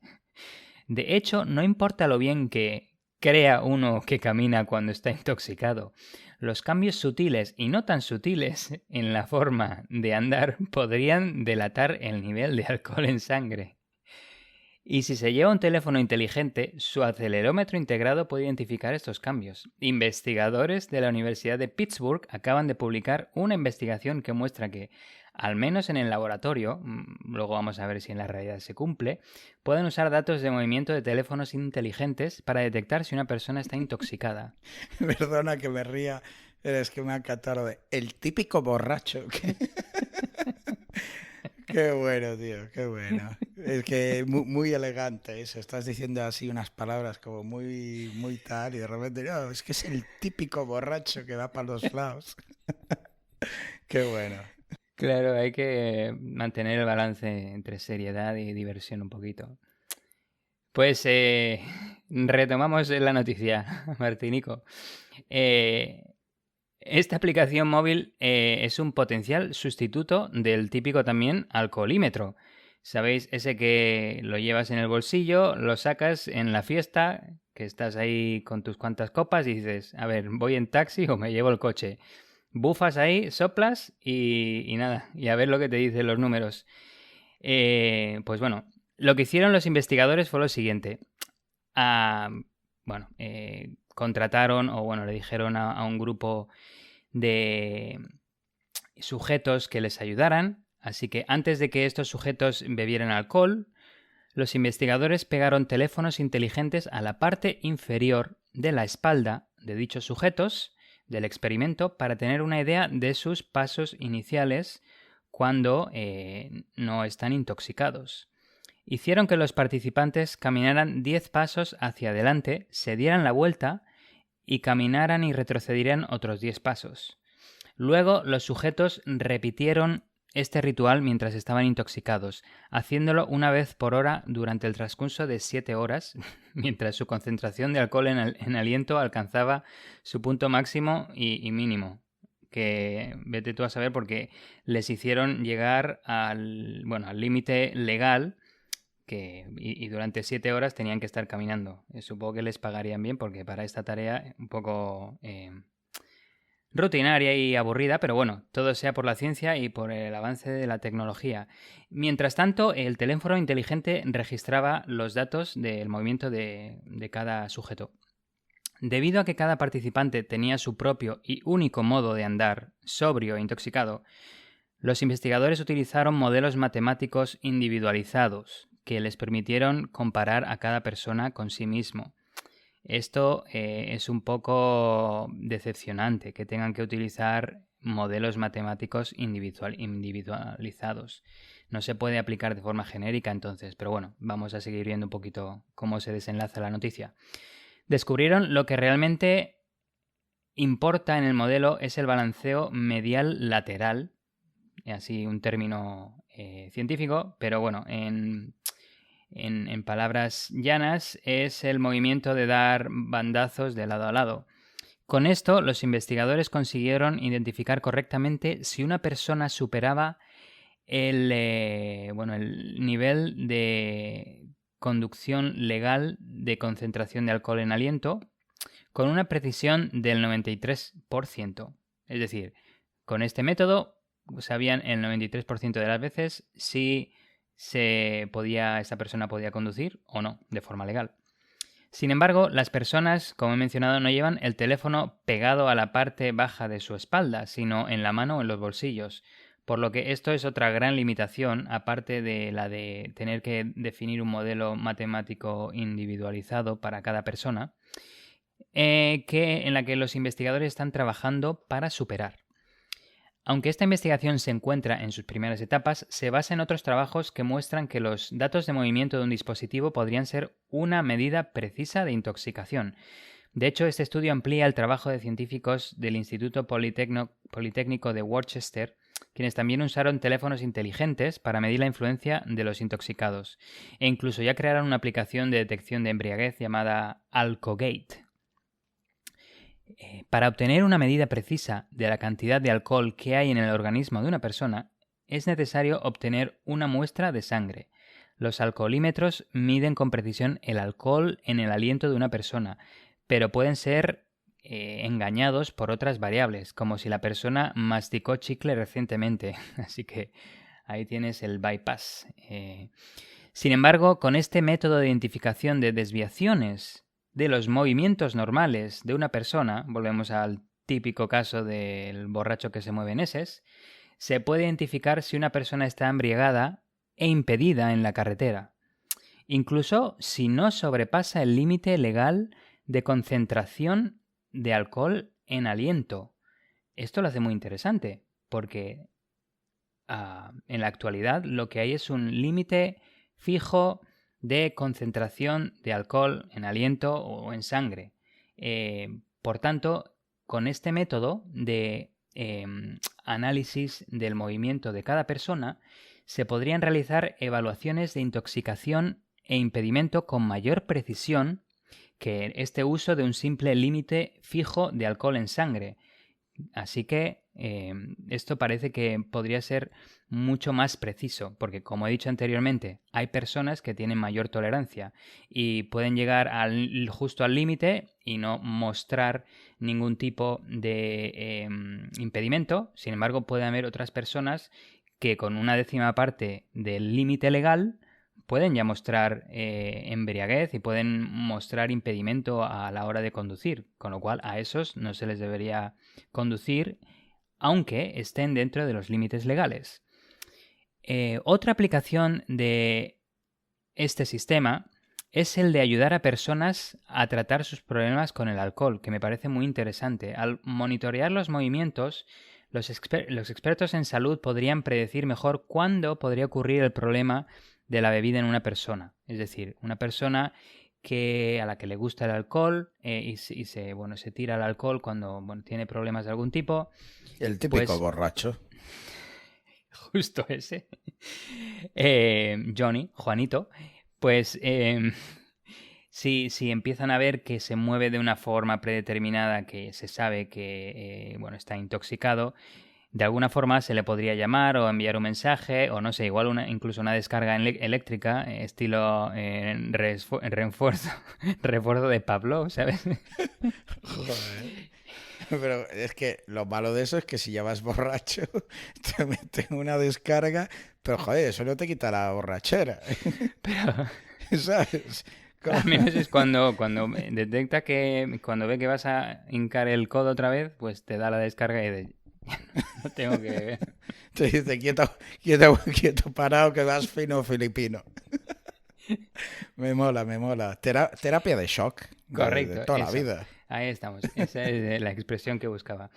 De hecho, no importa lo bien que crea uno que camina cuando está intoxicado, los cambios sutiles y no tan sutiles en la forma de andar podrían delatar el nivel de alcohol en sangre. Y si se lleva un teléfono inteligente, su acelerómetro integrado puede identificar estos cambios. Investigadores de la Universidad de Pittsburgh acaban de publicar una investigación que muestra que, al menos en el laboratorio, luego vamos a ver si en la realidad se cumple, pueden usar datos de movimiento de teléfonos inteligentes para detectar si una persona está intoxicada. Perdona que me ría, pero es que me ha encantado de el típico borracho. Qué bueno, tío, qué bueno. Es que muy elegante eso. Estás diciendo así unas palabras como muy tal y de repente, no, es que es el típico borracho que va para los lados. Qué bueno. Claro, hay que mantener el balance entre seriedad y diversión un poquito. Pues retomamos la noticia, Martinico. Esta aplicación móvil es un potencial sustituto del típico también alcoholímetro. ¿Sabéis? Ese que lo llevas en el bolsillo, lo sacas en la fiesta, que estás ahí con tus cuantas copas y dices, a ver, ¿voy en taxi o me llevo el coche? Bufas ahí, soplas y nada, y a ver lo que te dicen los números. Pues bueno, lo que hicieron los investigadores fue lo siguiente. Contrataron o le dijeron a un grupo de sujetos que les ayudaran, así que antes de que estos sujetos bebieran alcohol, los investigadores pegaron teléfonos inteligentes a la parte inferior de la espalda de dichos sujetos del experimento para tener una idea de sus pasos iniciales cuando no están intoxicados. Hicieron que los participantes caminaran 10 pasos hacia adelante, se dieran la vuelta y caminaran y retrocedieran otros 10 pasos. Luego los sujetos repitieron este ritual mientras estaban intoxicados, haciéndolo una vez por hora durante el transcurso de 7 horas, mientras su concentración de alcohol en aliento alcanzaba su punto máximo y mínimo. Que vete tú a saber porque les hicieron llegar al límite legal y durante 7 horas tenían que estar caminando. Supongo que les pagarían bien porque para esta tarea un poco rutinaria y aburrida, pero bueno, todo sea por la ciencia y por el avance de la tecnología. Mientras tanto, el teléfono inteligente registraba los datos del movimiento de cada sujeto. Debido a que cada participante tenía su propio y único modo de andar, sobrio e intoxicado, los investigadores utilizaron modelos matemáticos individualizados que les permitieron comparar a cada persona con sí mismo. Esto es un poco decepcionante, que tengan que utilizar modelos matemáticos individualizados. No se puede aplicar de forma genérica entonces, pero bueno, vamos a seguir viendo un poquito cómo se desenlaza la noticia. Descubrieron lo que realmente importa en el modelo es el balanceo medial lateral, así un término científico, pero bueno, en palabras llanas, es el movimiento de dar bandazos de lado a lado. Con esto, los investigadores consiguieron identificar correctamente si una persona superaba el nivel de conducción legal de concentración de alcohol en aliento con una precisión del 93%. Es decir, con este método sabían el 93% de las veces si esta persona podía conducir o no de forma legal. Sin embargo, las personas, como he mencionado, no llevan el teléfono pegado a la parte baja de su espalda, sino en la mano o en los bolsillos. Por lo que esto es otra gran limitación, aparte de la de tener que definir un modelo matemático individualizado para cada persona, en la que los investigadores están trabajando para superar. Aunque esta investigación se encuentra en sus primeras etapas, se basa en otros trabajos que muestran que los datos de movimiento de un dispositivo podrían ser una medida precisa de intoxicación. De hecho, este estudio amplía el trabajo de científicos del Instituto Politécnico de Worcester, quienes también usaron teléfonos inteligentes para medir la influencia de los intoxicados, e incluso ya crearon una aplicación de detección de embriaguez llamada Alcogate. Para obtener una medida precisa de la cantidad de alcohol que hay en el organismo de una persona, es necesario obtener una muestra de sangre. Los alcoholímetros miden con precisión el alcohol en el aliento de una persona, pero pueden ser engañados por otras variables, como si la persona masticó chicle recientemente. Así que ahí tienes el bypass. Sin embargo, con este método de identificación de desviaciones de los movimientos normales de una persona, volvemos al típico caso del borracho que se mueve en eses, se puede identificar si una persona está embriagada e impedida en la carretera, incluso si no sobrepasa el límite legal de concentración de alcohol en aliento. Esto lo hace muy interesante, porque en la actualidad lo que hay es un límite fijo de concentración de alcohol en aliento o en sangre. Por tanto, con este método de análisis del movimiento de cada persona, se podrían realizar evaluaciones de intoxicación e impedimento con mayor precisión que este uso de un simple límite fijo de alcohol en sangre. Así que esto parece que podría ser mucho más preciso, porque como he dicho anteriormente, hay personas que tienen mayor tolerancia y pueden llegar justo al límite y no mostrar ningún tipo de impedimento. Sin embargo, puede haber otras personas que con una décima parte del límite legal pueden ya mostrar embriaguez y pueden mostrar impedimento a la hora de conducir, con lo cual a esos no se les debería conducir aunque estén dentro de los límites legales. Otra aplicación de este sistema es el de ayudar a personas a tratar sus problemas con el alcohol, que me parece muy interesante. Al monitorear los movimientos, los expertos en salud podrían predecir mejor cuándo podría ocurrir el problema de la bebida en una persona. Es decir, una persona a la que le gusta el alcohol y se tira al alcohol cuando tiene problemas de algún tipo. El típico borracho. Justo ese. Juanito. Pues si empiezan a ver que se mueve de una forma predeterminada, que se sabe que está intoxicado, de alguna forma se le podría llamar o enviar un mensaje o no sé, igual incluso una descarga eléctrica estilo refuerzo de Pavlov, ¿sabes? Joder. Pero es que lo malo de eso es que si ya vas borracho te meten una descarga, pero joder, eso no te quita la borrachera. Pero ¿sabes? al menos es cuando detecta que cuando ve que vas a hincar el codo otra vez, pues te da la descarga y no tengo que beber. Te dice quieto parado que vas fino filipino. Me mola. Terapia de shock. Correcto. De toda la vida. Ahí estamos. Esa es la expresión que buscaba.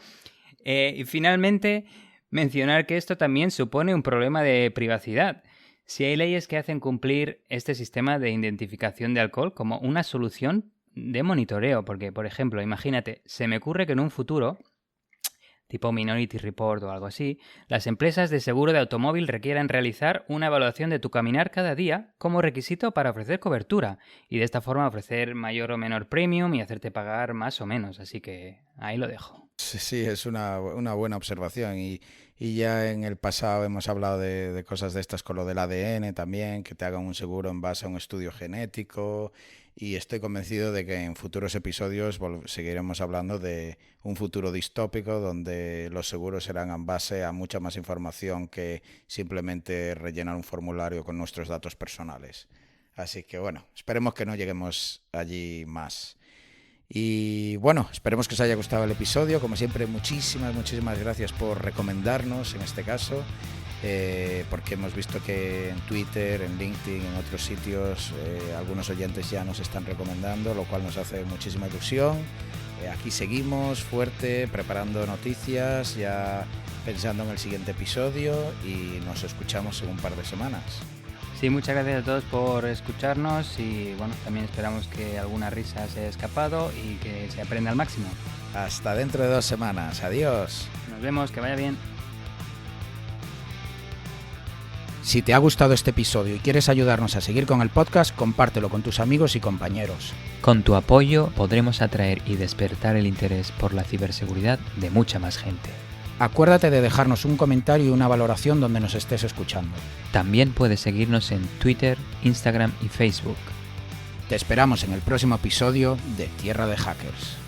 Y finalmente, mencionar que esto también supone un problema de privacidad. Si hay leyes que hacen cumplir este sistema de identificación de alcohol como una solución de monitoreo, porque, por ejemplo, imagínate, se me ocurre que en un futuro tipo Minority Report o algo así, las empresas de seguro de automóvil requieren realizar una evaluación de tu caminar cada día como requisito para ofrecer cobertura y de esta forma ofrecer mayor o menor premium y hacerte pagar más o menos. Así que ahí lo dejo. Sí, es una buena observación y ya en el pasado hemos hablado de cosas de estas con lo del ADN también, que te hagan un seguro en base a un estudio genético, y estoy convencido de que en futuros episodios seguiremos hablando de un futuro distópico donde los seguros serán en base a mucha más información que simplemente rellenar un formulario con nuestros datos personales. Así que bueno, esperemos que no lleguemos allí más. Y bueno, esperemos que os haya gustado el episodio. Como siempre, muchísimas gracias por recomendarnos en este caso, porque hemos visto que en Twitter, en LinkedIn, en otros sitios, algunos oyentes ya nos están recomendando, lo cual nos hace muchísima ilusión. Aquí seguimos fuerte, preparando noticias, ya pensando en el siguiente episodio, y nos escuchamos en un par de semanas. Sí, muchas gracias a todos por escucharnos y bueno, también esperamos que alguna risa se haya escapado y que se aprenda al máximo. Hasta dentro de 2 semanas. Adiós. Nos vemos, que vaya bien. Si te ha gustado este episodio y quieres ayudarnos a seguir con el podcast, compártelo con tus amigos y compañeros. Con tu apoyo podremos atraer y despertar el interés por la ciberseguridad de mucha más gente. Acuérdate de dejarnos un comentario y una valoración donde nos estés escuchando. También puedes seguirnos en Twitter, Instagram y Facebook. Te esperamos en el próximo episodio de Tierra de Hackers.